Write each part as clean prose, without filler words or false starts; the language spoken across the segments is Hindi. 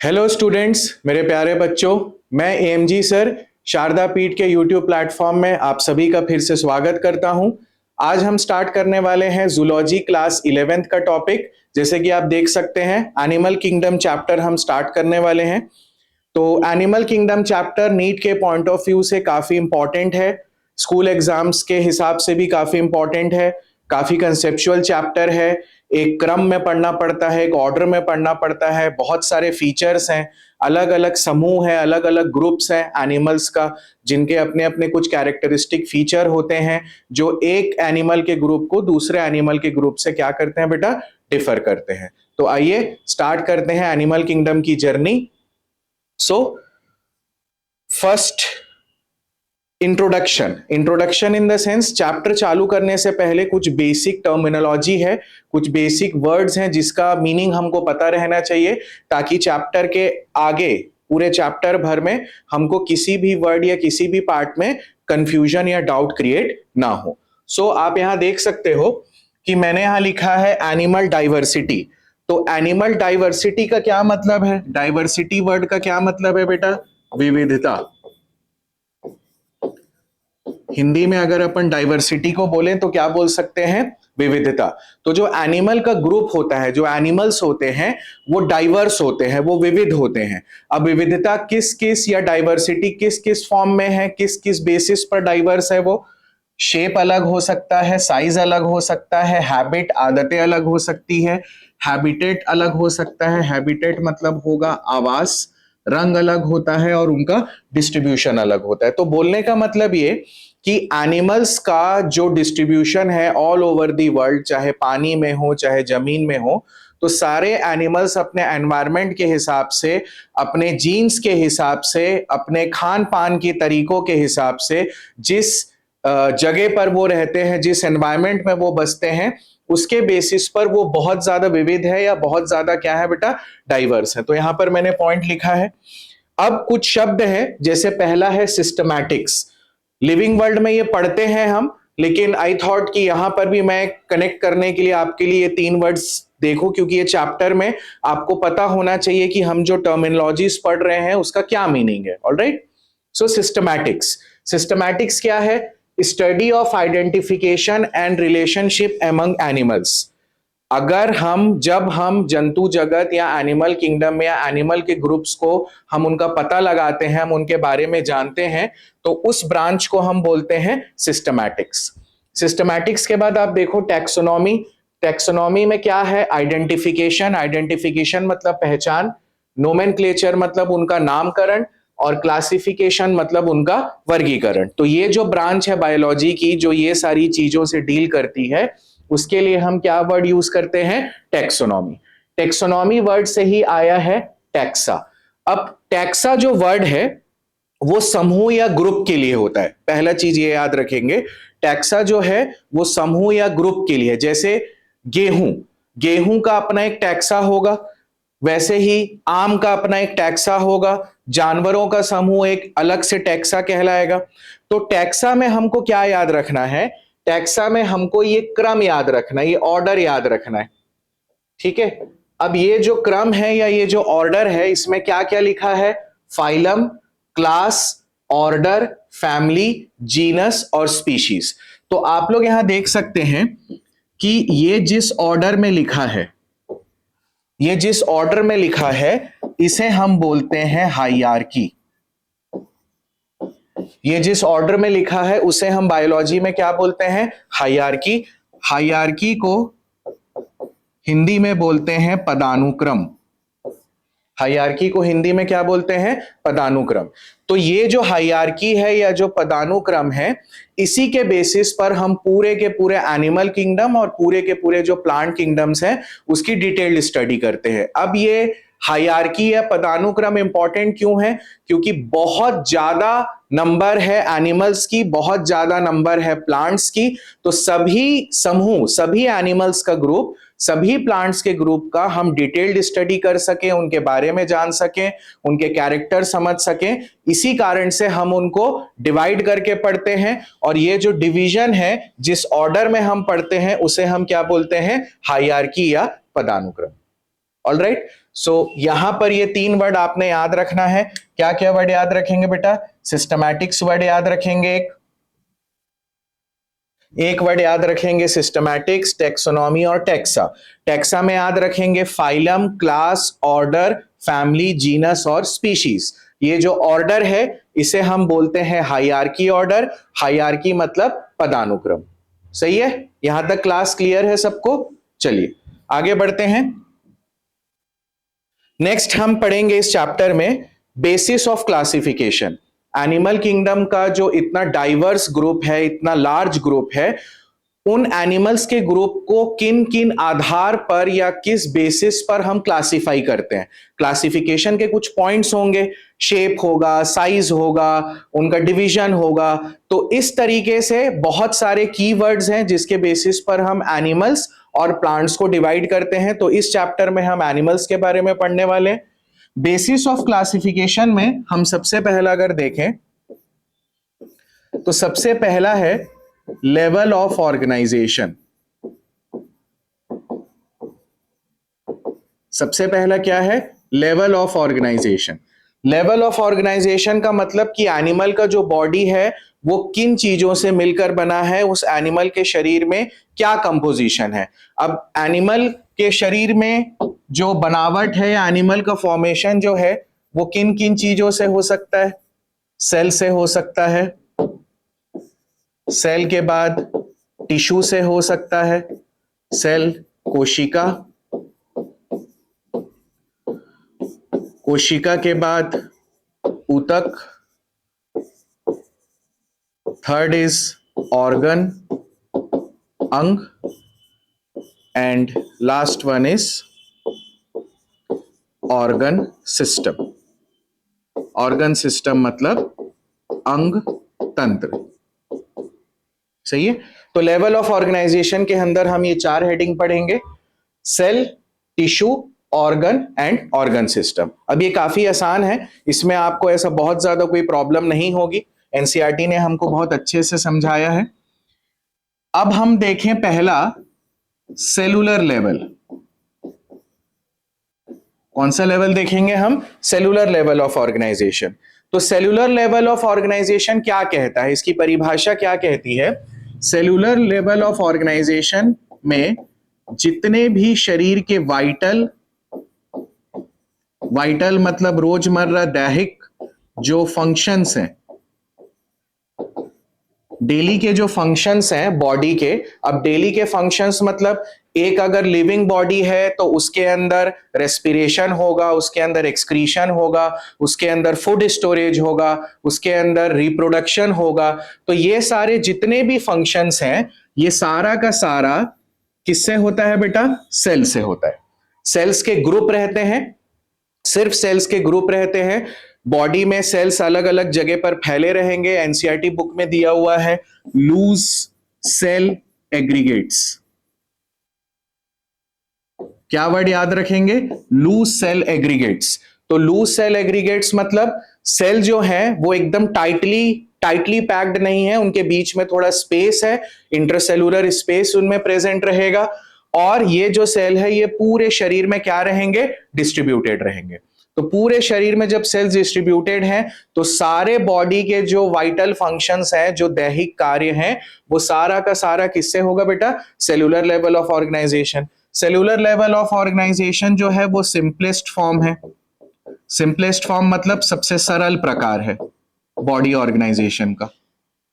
हेलो स्टूडेंट्स, मेरे प्यारे बच्चों। मैं एएमजी सर शारदा पीठ के यूट्यूब प्लेटफॉर्म में आप सभी का फिर से स्वागत करता हूं। आज हम स्टार्ट करने वाले हैं जूलॉजी क्लास 11th का टॉपिक। जैसे कि आप देख सकते हैं, एनिमल किंगडम चैप्टर हम स्टार्ट करने वाले हैं। तो एनिमल किंगडम चैप्टर नीट के पॉइंट ऑफ व्यू से काफी इंपॉर्टेंट है, स्कूल एग्जाम्स के हिसाब से भी काफी इंपॉर्टेंट है। काफी कंसेप्चुअल चैप्टर है, एक क्रम में पढ़ना पड़ता है, एक ऑर्डर में पढ़ना पड़ता है। बहुत सारे फीचर्स हैं, अलग अलग समूह है, अलग अलग ग्रुप्स हैं एनिमल्स का, जिनके अपने अपने कुछ कैरेक्टरिस्टिक फीचर होते हैं जो एक एनिमल के ग्रुप को दूसरे एनिमल के ग्रुप से क्या करते हैं बेटा, डिफर करते हैं। तो आइए स्टार्ट करते हैं एनिमल किंगडम की journey. So first introduction in the sense, chapter चालू करने से पहले कुछ बेसिक टर्मिनोलॉजी है, कुछ बेसिक वर्ड्स हैं जिसका मीनिंग हमको पता रहना चाहिए, ताकि चैप्टर के आगे पूरे चैप्टर भर में हमको किसी भी वर्ड या किसी भी पार्ट में कंफ्यूजन या डाउट क्रिएट ना हो। सो आप यहां देख सकते हो कि मैंने यहां लिखा है एनिमल डाइवर्सिटी। तो एनिमल डाइवर्सिटी का क्या मतलब है? डाइवर्सिटी वर्ड का क्या मतलब है बेटा? विविधता। हिंदी में अगर अपन डाइवर्सिटी को बोलें तो क्या बोल सकते हैं? विविधता। तो जो एनिमल का ग्रुप होता है, जो एनिमल्स होते हैं, वो डाइवर्स होते हैं, वो विविध होते हैं। अब विविधता किस किस या डाइवर्सिटी किस किस फॉर्म में है, किस किस बेसिस पर डाइवर्स है? वो शेप अलग हो सकता है, साइज अलग हो सकता है, हैबिट आदतें अलग हो सकती है, हैबिटेट अलग हो सकता है। हैबिटेट मतलब होगा आवास, रंग अलग होता है और उनका डिस्ट्रीब्यूशन अलग होता है। तो बोलने का मतलब ये कि एनिमल्स का जो डिस्ट्रीब्यूशन है ऑल ओवर दी वर्ल्ड, चाहे पानी में हो चाहे जमीन में हो, तो सारे एनिमल्स अपने एनवायरनमेंट के हिसाब से, अपने जीन्स के हिसाब से, अपने खान पान के तरीकों के हिसाब से, जिस जगह पर वो रहते हैं, जिस एनवायरनमेंट में वो बसते हैं, उसके बेसिस पर वो बहुत ज्यादा विविध है या बहुत ज्यादा क्या है बेटा, डाइवर्स है। तो यहां पर मैंने पॉइंट लिखा है। अब कुछ शब्द है, जैसे पहला है सिस्टमैटिक्स। लिविंग वर्ल्ड में ये पढ़ते हैं हम, लेकिन आई थॉट कि यहां पर भी मैं कनेक्ट करने के लिए आपके लिए ये 3 वर्ड्स देखो, क्योंकि ये चैप्टर में आपको पता होना चाहिए कि हम जो टर्मिनोलॉजीज पढ़ रहे हैं उसका क्या मीनिंग है। ऑलराइट, सो सिस्टमैटिक्स। सिस्टमैटिक्स क्या है? Study of identification and relationship among animals. अगर जब हम जंतु जगत या एनिमल किंगडम या एनिमल के ग्रुप्स को हम उनका पता लगाते हैं, हम उनके बारे में जानते हैं, तो उस ब्रांच को हम बोलते हैं सिस्टमैटिक्स। सिस्टमैटिक्स के बाद आप देखो टैक्सोनॉमी। टैक्सोनॉमी में क्या है? आइडेंटिफिकेशन। आइडेंटिफिकेशन मतलब पहचान, नोमेनक्लेचर मतलब उनका नामकरण, और क्लासिफिकेशन मतलब उनका वर्गीकरण। तो ये जो ब्रांच है बायोलॉजी की, जो ये सारी चीजों से डील करती है, उसके लिए हम क्या वर्ड यूज करते हैं? टैक्सोनॉमी। टैक्सोनॉमी वर्ड से ही आया है टैक्सा। अब टैक्सा जो वर्ड है वो समूह या ग्रुप के लिए होता है। पहला चीज ये याद रखेंगे, टैक्सा जो है वो समूह या ग्रुप के लिए। जैसे गेहूं, गेहूं का अपना एक टैक्सा होगा, वैसे ही आम का अपना एक टैक्सा होगा, जानवरों का समूह एक अलग से टैक्सा कहलाएगा। तो टैक्सा में हमको क्या याद रखना है? टैक्सा में हमको ये क्रम याद रखना है, ये ऑर्डर याद रखना है। ठीक है, अब ये जो क्रम है या ये जो ऑर्डर है, इसमें क्या क्या लिखा है? Phylum, class, order, family, genus और स्पीशीज। तो आप लोग यहां देख सकते हैं कि ये जिस ऑर्डर में लिखा है, ये जिस ऑर्डर में लिखा है, इसे हम बोलते हैं हाइरार्की। ये जिस ऑर्डर में लिखा है उसे हम बायोलॉजी में क्या बोलते हैं? हाइरार्की। हाइरार्की को हिंदी में बोलते हैं पदानुक्रम। हाइरार्की को हिंदी में क्या बोलते हैं? पदानुक्रम। तो ये जो हाइरार्की है या जो पदानुक्रम है, इसी के बेसिस पर हम पूरे के पूरे एनिमल किंगडम और पूरे के पूरे जो प्लांट किंगडम्स हैं उसकी डिटेल्ड स्टडी करते हैं। अब ये हाइरार्की या पदानुक्रम इंपॉर्टेंट क्यों है? क्योंकि बहुत ज्यादा नंबर है एनिमल्स की, बहुत ज्यादा नंबर है प्लांट्स की। तो सभी समूह, सभी एनिमल्स का ग्रुप, सभी प्लांट्स के ग्रुप का हम डिटेल्ड स्टडी कर सकें, उनके बारे में जान सकें, उनके कैरेक्टर समझ सकें, इसी कारण से हम उनको डिवाइड करके पढ़ते हैं। और ये जो डिवीजन है, जिस ऑर्डर में हम पढ़ते हैं, उसे हम क्या बोलते हैं? हाइरार्की या पदानुक्रम। ऑलराइट, सो यहां पर ये 3 वर्ड आपने याद रखना है। क्या क्या वर्ड याद रखेंगे बेटा? सिस्टमैटिक्स वर्ड याद रखेंगे, एक वर्ड याद रखेंगे सिस्टमैटिक्स, टेक्सोनॉमी और टेक्सा। टेक्सा में याद रखेंगे phylum, class, order, family, genus और स्पीशीज। ये जो ऑर्डर है इसे हम बोलते हैं हायरार्की ऑर्डर। हायरार्की मतलब पदानुक्रम। सही है? यहां तक क्लास क्लियर है सबको? चलिए आगे बढ़ते हैं। नेक्स्ट हम पढ़ेंगे इस चैप्टर में basis of classification. Animal kingdom का जो इतना डाइवर्स ग्रुप है, इतना लार्ज ग्रुप है, उन एनिमल्स के ग्रुप को किन किन आधार पर या किस बेसिस पर हम क्लासिफाई करते हैं। क्लासिफिकेशन के कुछ पॉइंट्स होंगे, शेप होगा, साइज होगा, उनका डिवीजन होगा। तो इस तरीके से बहुत सारे कीवर्ड्स हैं जिसके बेसिस पर हम एनिमल्स और प्लांट्स को डिवाइड करते हैं। तो इस चैप्टर में हम एनिमल्स के बारे में पढ़ने वाले हैं। बेसिस ऑफ क्लासिफिकेशन में हम सबसे पहला अगर देखें तो सबसे पहला है लेवल ऑफ ऑर्गेनाइजेशन। सबसे पहला क्या है? Level of organization. Level of organization का मतलब कि एनिमल का जो बॉडी है वो किन चीजों से मिलकर बना है, उस एनिमल के शरीर में क्या कंपोजिशन है। अब एनिमल के शरीर में जो बनावट है, एनिमल का फॉर्मेशन जो है वो किन किन चीजों से हो सकता है? सेल से हो सकता है, सेल के बाद टिश्यू से हो सकता है, सेल कोशिका, कोशिका के बाद ऊतक, थर्ड इज ऑर्गन, अंग, and last one is organ system. Organ system मतलब अंग तंत्र। सही है? तो लेवल ऑफ ऑर्गेनाइजेशन के अंदर हम ये 4 हेडिंग पढ़ेंगे: cell, tissue, organ and organ system. अब ये काफी आसान है, इसमें आपको ऐसा बहुत ज्यादा कोई प्रॉब्लम नहीं होगी। एनसीईआरटी ने हमको बहुत अच्छे से समझाया है। अब हम देखें पहला सेलुलर लेवल। कौन सा लेवल देखेंगे हम? Cellular level of organization. तो सेलुलर लेवल ऑफ ऑर्गेनाइजेशन क्या कहता है, इसकी परिभाषा क्या कहती है? सेलुलर लेवल ऑफ ऑर्गेनाइजेशन में जितने भी शरीर के वाइटल, वाइटल मतलब रोजमर्रा दैहिक जो फंक्शंस हैं, डेली के जो फंक्शंस हैं बॉडी के। अब डेली के फंक्शंस मतलब एक अगर लिविंग बॉडी है तो उसके अंदर रेस्पिरेशन होगा, उसके अंदर एक्सक्रीशन होगा, उसके अंदर फूड स्टोरेज होगा, उसके अंदर रिप्रोडक्शन होगा। तो ये सारे जितने भी फंक्शंस हैं ये सारा का सारा किससे होता है बेटा? सेल से होता है। सेल्स के ग्रुप रहते हैं, सिर्फ सेल्स के ग्रुप रहते हैं। बॉडी में सेल्स अलग अलग जगह पर फैले रहेंगे। एनसीईआरटी बुक में दिया हुआ है लूज सेल एग्रीगेट्स। क्या वर्ड याद रखेंगे? Loose cell aggregates. तो लूज सेल एग्रीगेट्स मतलब सेल जो है वो एकदम टाइटली पैक्ड नहीं है, उनके बीच में थोड़ा स्पेस है, इंटरसेलुलर स्पेस उनमें प्रेजेंट रहेगा। और ये जो सेल है ये पूरे शरीर में क्या रहेंगे? डिस्ट्रीब्यूटेड रहेंगे। तो पूरे शरीर में जब सेल्स डिस्ट्रीब्यूटेड हैं तो सारे बॉडी के जो वाइटल फंक्शंस हैं, जो दैहिक कार्य हैं, वो सारा का सारा किससे होगा बेटा? Cellular level of organization. Cellular level of organization जो है वो सिंपलेस्ट फॉर्म है। सिंपलेस्ट फॉर्म मतलब सबसे सरल प्रकार है बॉडी ऑर्गेनाइजेशन का।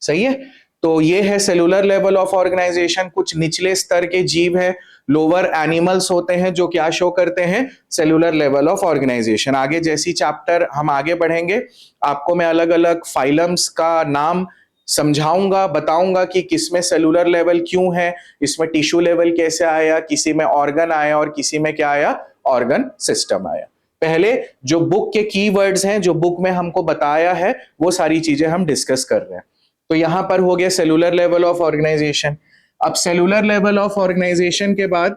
सही है? तो ये है सेलुलर लेवल ऑफ ऑर्गेनाइजेशन। कुछ निचले स्तर के जीव है, लोअर एनिमल्स होते हैं जो क्या शो करते हैं? Cellular level of organization. आगे जैसी चैप्टर हम आगे बढ़ेंगे आपको मैं अलग अलग फाइलम्स का नाम समझाऊंगा, बताऊंगा कि किसमें सेलुलर लेवल क्यों है, इसमें टिश्यू लेवल कैसे आया, किसी में ऑर्गन आया और किसी में क्या आया? ऑर्गन सिस्टम आया। पहले जो बुक के कीवर्ड्स हैं, जो बुक में हमको बताया है, वो सारी चीजें हम डिस्कस कर रहे हैं। तो यहां पर हो गया सेलुलर लेवल ऑफ ऑर्गेनाइजेशन। अब सेलुलर लेवल ऑफ ऑर्गेनाइजेशन के बाद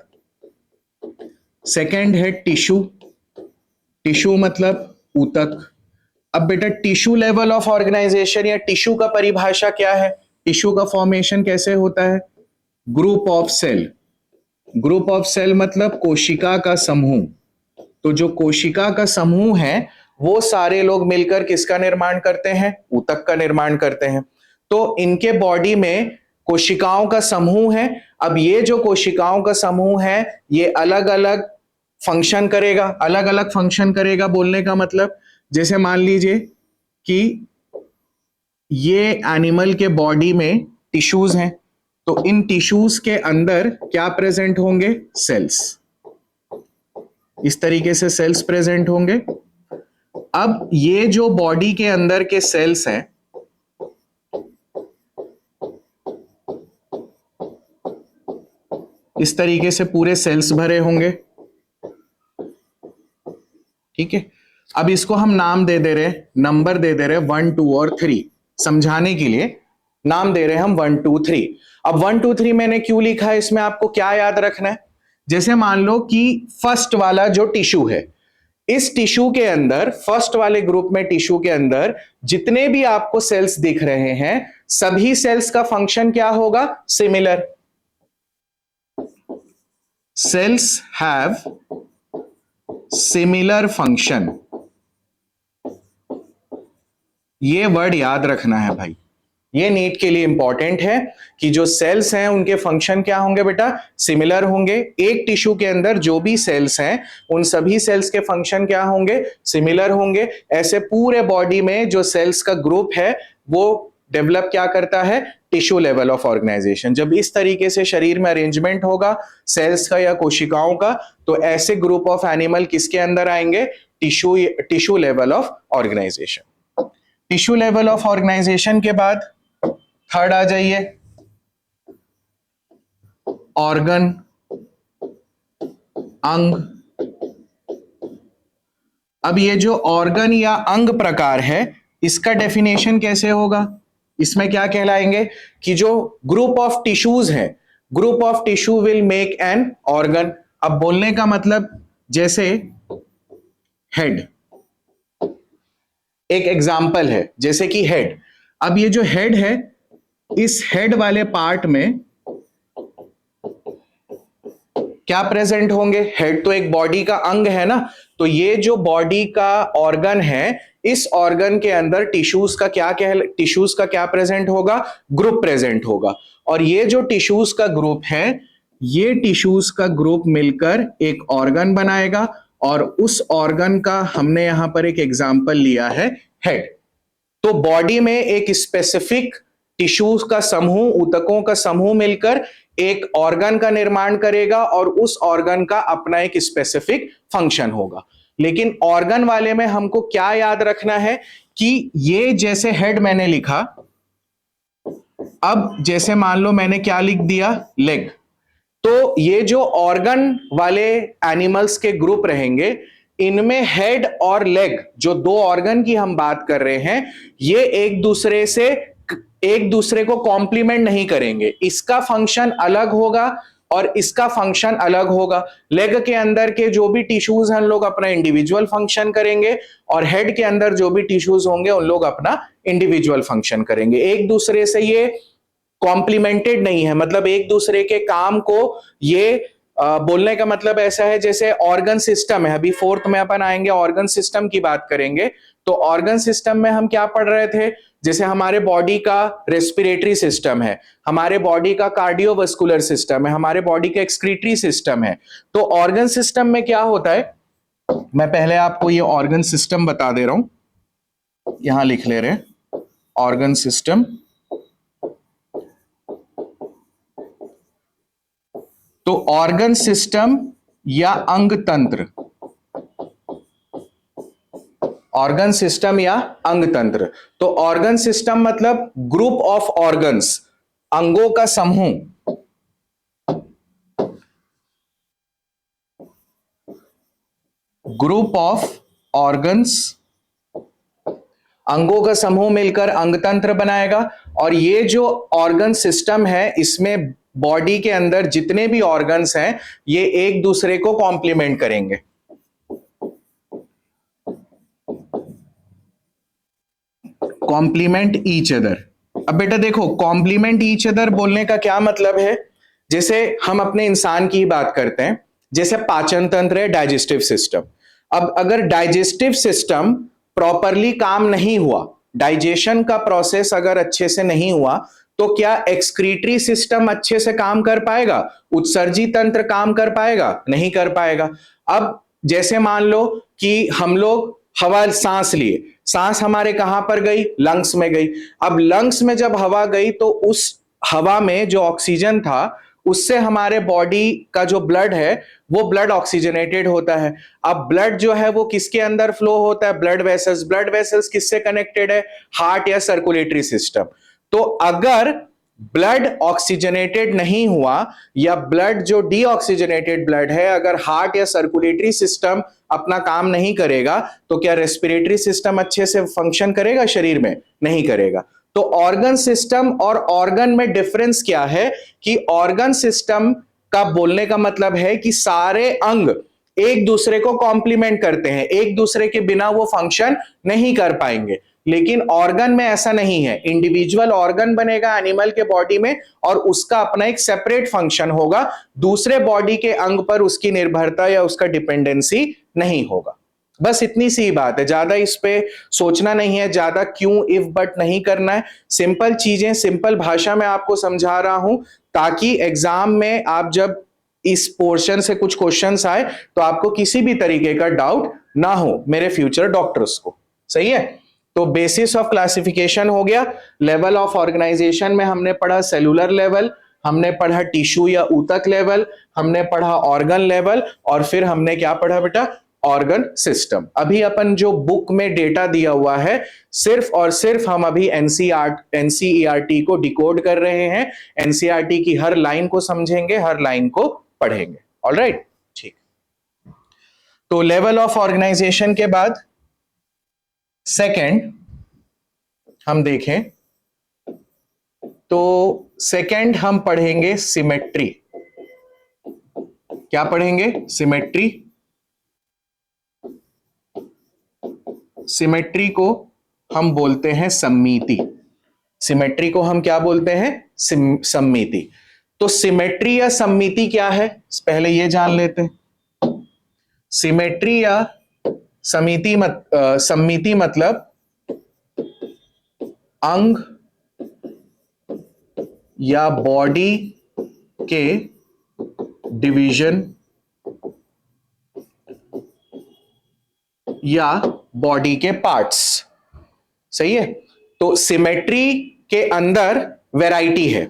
सेकंड है टिश्यू। टिश्यू मतलब ऊतक। अब बेटा टिश्यू लेवल ऑफ ऑर्गेनाइजेशन या टिश्यू का परिभाषा क्या है? टिश्यू का फॉर्मेशन कैसे होता है? Group of cell. Group of cell मतलब कोशिका का समूह। तो जो कोशिका का समूह है वो सारे लोग मिलकर किसका निर्माण करते हैं? ऊतक का निर्माण करते हैं। तो इनके बॉडी में कोशिकाओं का समूह है। अब ये जो कोशिकाओं का समूह है ये अलग अलग फंक्शन करेगा। अलग अलग फंक्शन करेगा बोलने का मतलब, जैसे मान लीजिए कि ये एनिमल के बॉडी में टिश्यूज हैं, तो इन टिश्यूज के अंदर क्या प्रेजेंट होंगे? सेल्स। इस तरीके से सेल्स प्रेजेंट होंगे। अब ये जो बॉडी के अंदर के सेल्स हैं, इस तरीके से पूरे सेल्स भरे होंगे, ठीक है। अब इसको हम नाम दे दे रहे, नंबर दे दे रहे 1 2 और 3, समझाने के लिए नाम दे रहे हम 1 2 3। अब 1 2 3 मैंने क्यों लिखा है, इसमें आपको क्या याद रखना है? जैसे मान लो कि फर्स्ट वाला जो टिश्यू है, इस टिश्यू के अंदर, फर्स्ट वाले ग्रुप में टिश्यू के अंदर जितने भी आपको सेल्स दिख रहे हैं, सभी सेल्स का फंक्शन क्या होगा? Similar. Cells have similar function. ये वर्ड याद रखना है भाई, ये नीट के लिए इंपॉर्टेंट है कि जो सेल्स हैं उनके फंक्शन क्या होंगे बेटा? सिमिलर होंगे। एक टिश्यू के अंदर जो भी सेल्स हैं उन सभी सेल्स के फंक्शन क्या होंगे? सिमिलर होंगे। ऐसे पूरे बॉडी में जो सेल्स का ग्रुप है वो डेवलप क्या करता है? Tissue level of organization. जब इस तरीके से शरीर में अरेंजमेंट होगा सेल्स का या कोशिकाओं का, तो ऐसे ग्रुप ऑफ एनिमल किसके अंदर आएंगे? Tissue level of organization. Tissue level of organization के बाद थर्ड आ जाइए, ऑर्गन, अंग। अब ये जो ऑर्गन या अंग प्रकार है इसका डेफिनेशन कैसे होगा? इसमें क्या कहलाएंगे कि जो ग्रुप ऑफ टिश्यूज है, group of tissue will make an organ. अब बोलने का मतलब, जैसे हेड एक एग्जाम्पल है, जैसे कि हेड। अब ये जो हेड है, इस हेड वाले पार्ट में क्या प्रेजेंट होंगे? हेड तो एक बॉडी का अंग है ना, तो ये जो बॉडी का ऑर्गन है, इस ऑर्गन के अंदर टिश्यूज का क्या प्रेजेंट होगा? ग्रुप प्रेजेंट होगा। और ये जो टिश्यूज का ग्रुप है, ये टिश्यूज का ग्रुप मिलकर एक ऑर्गन बनाएगा, और उस ऑर्गन का हमने यहां पर एक एग्जाम्पल लिया है, हेड। तो बॉडी में एक स्पेसिफिक टिश्यूज का समूह, ऊतकों का समूह मिलकर एक ऑर्गन का निर्माण करेगा, और उस ऑर्गन का अपना एक स्पेसिफिक फंक्शन होगा। लेकिन ऑर्गन वाले में हमको क्या याद रखना है कि ये जैसे हेड मैंने लिखा, अब जैसे मान लो मैंने क्या लिख दिया? लेग। तो ये जो ऑर्गन वाले एनिमल्स के ग्रुप रहेंगे, इनमें हेड और लेग, जो दो ऑर्गन की हम बात कर रहे हैं, ये एक दूसरे को कॉम्प्लीमेंट नहीं करेंगे। इसका फंक्शन अलग होगा और इसका फंक्शन अलग होगा। लेग के अंदर के जो भी टिश्यूज हैं उन लोग अपना इंडिविजुअल फंक्शन करेंगे, और हेड के अंदर जो भी टिश्यूज होंगे उन लोग अपना इंडिविजुअल फंक्शन करेंगे। एक दूसरे से ये कॉम्प्लीमेंटेड नहीं है, मतलब एक दूसरे के काम को ये बोलने का मतलब ऐसा है जैसे ऑर्गन सिस्टम है। अभी फोर्थ में अपन आएंगे, ऑर्गन सिस्टम की बात करेंगे। तो ऑर्गन सिस्टम में हम क्या पढ़ रहे थे? जैसे हमारे बॉडी का रेस्पिरेटरी सिस्टम है, हमारे बॉडी का कार्डियोवास्कुलर सिस्टम है, हमारे बॉडी का एक्सक्रीटरी सिस्टम है। तो ऑर्गन सिस्टम में क्या होता है, मैं पहले आपको ये ऑर्गन सिस्टम बता दे रहा हूं, यहां लिख ले रहे हैं ऑर्गन सिस्टम। तो ऑर्गन सिस्टम या अंग तंत्र, ऑर्गन सिस्टम या अंग तंत्र। तो ऑर्गन सिस्टम मतलब ग्रुप ऑफ ऑर्गन्स, अंगों का समूह। ग्रुप ऑफ ऑर्गन्स, अंगों का समूह मिलकर अंग तंत्र बनाएगा। और ये जो ऑर्गन सिस्टम है, इसमें बॉडी के अंदर जितने भी ऑर्गन्स हैं ये एक दूसरे को कॉम्प्लीमेंट करेंगे। Complement each other. अब बेटा देखो, कॉम्प्लीमेंट ईच अदर बोलने का क्या मतलब है? जैसे हम अपने इंसान की बात करते हैं, जैसे पाचन तंत्र है, डाइजेस्टिव सिस्टम। अब अगर डाइजेस्टिव सिस्टम प्रॉपरली काम नहीं हुआ, डाइजेशन का प्रोसेस अगर अच्छे से नहीं हुआ, तो क्या एक्सक्रीटरी सिस्टम अच्छे से काम कर पाएगा? उत्सर्जी तंत्र काम कर पाएगा? नहीं कर पाएगा। अब जैसे मान लो कि हम लोग हवा सांस लिए, सांस हमारे कहां पर गई? लंग्स में गई। अब लंग्स में जब हवा गई तो उस हवा में जो ऑक्सीजन था उससे हमारे बॉडी का जो ब्लड है वो ब्लड ऑक्सीजनेटेड होता है। अब ब्लड जो है वो किसके अंदर फ्लो होता है? Blood vessels. ब्लड वेसल्स किससे कनेक्टेड है? हार्ट या सर्कुलेटरी सिस्टम। तो अगर ब्लड ऑक्सीजनेटेड नहीं हुआ या ब्लड जो डीऑक्सीजनेटेड ब्लड है, अगर हार्ट या सर्कुलेटरी सिस्टम अपना काम नहीं करेगा, तो क्या रेस्पिरेटरी सिस्टम अच्छे से फंक्शन करेगा शरीर में? नहीं करेगा। तो ऑर्गन सिस्टम और ऑर्गन में डिफरेंस क्या है कि ऑर्गन सिस्टम का बोलने का मतलब है कि सारे अंग एक दूसरे को कॉम्प्लीमेंट करते हैं, एक दूसरे के बिना वो फंक्शन नहीं कर पाएंगे। लेकिन ऑर्गन में ऐसा नहीं है। इंडिविजुअल ऑर्गन बनेगा एनिमल के बॉडी में और उसका अपना एक सेपरेट फंक्शन होगा, दूसरे बॉडी के अंग पर उसकी निर्भरता या उसका डिपेंडेंसी नहीं होगा। बस इतनी सी बात है, ज्यादा इस पे सोचना नहीं है, ज्यादा क्यों इफ बट नहीं करना है। सिंपल चीजें सिंपल भाषा में आपको समझा रहा हूं ताकि एग्जाम में आप जब इस पोर्शन से कुछ क्वेश्चंस आए तो आपको किसी भी तरीके का डाउट ना हो मेरे फ्यूचर डॉक्टर्स को। सही है। तो बेसिस ऑफ क्लासिफिकेशन हो गया। लेवल ऑफ ऑर्गेनाइजेशन में हमने पढ़ा सेलुलर लेवल, हमने पढ़ा टिश्यू या ऊतक लेवल, हमने पढ़ा ऑर्गन लेवल, और फिर हमने क्या पढ़ा बेटा? Organ system. अभी अपन जो बुक में डेटा दिया हुआ है सिर्फ और सिर्फ हम अभी एनसीईआरटी को डिकोड कर रहे हैं, एनसीईआरटी की हर लाइन को समझेंगे, हर लाइन को पढ़ेंगे। ऑलराइट, ठीक। तो लेवल ऑफ ऑर्गेनाइजेशन के बाद सेकंड हम देखें तो सेकंड हम पढ़ेंगे सिमेट्री। क्या पढ़ेंगे? सिमेट्री। सिमेट्री को हम बोलते हैं सममिति। सिमेट्री को हम क्या बोलते हैं? सममिति। तो सिमेट्री या सममिति क्या है, पहले ये जान लेते हैं। सिमेट्री या सममिति मतलब अंग या बॉडी के डिवीजन या बॉडी के पार्ट्स। सही है। तो सिमेट्री के अंदर वैरायटी है।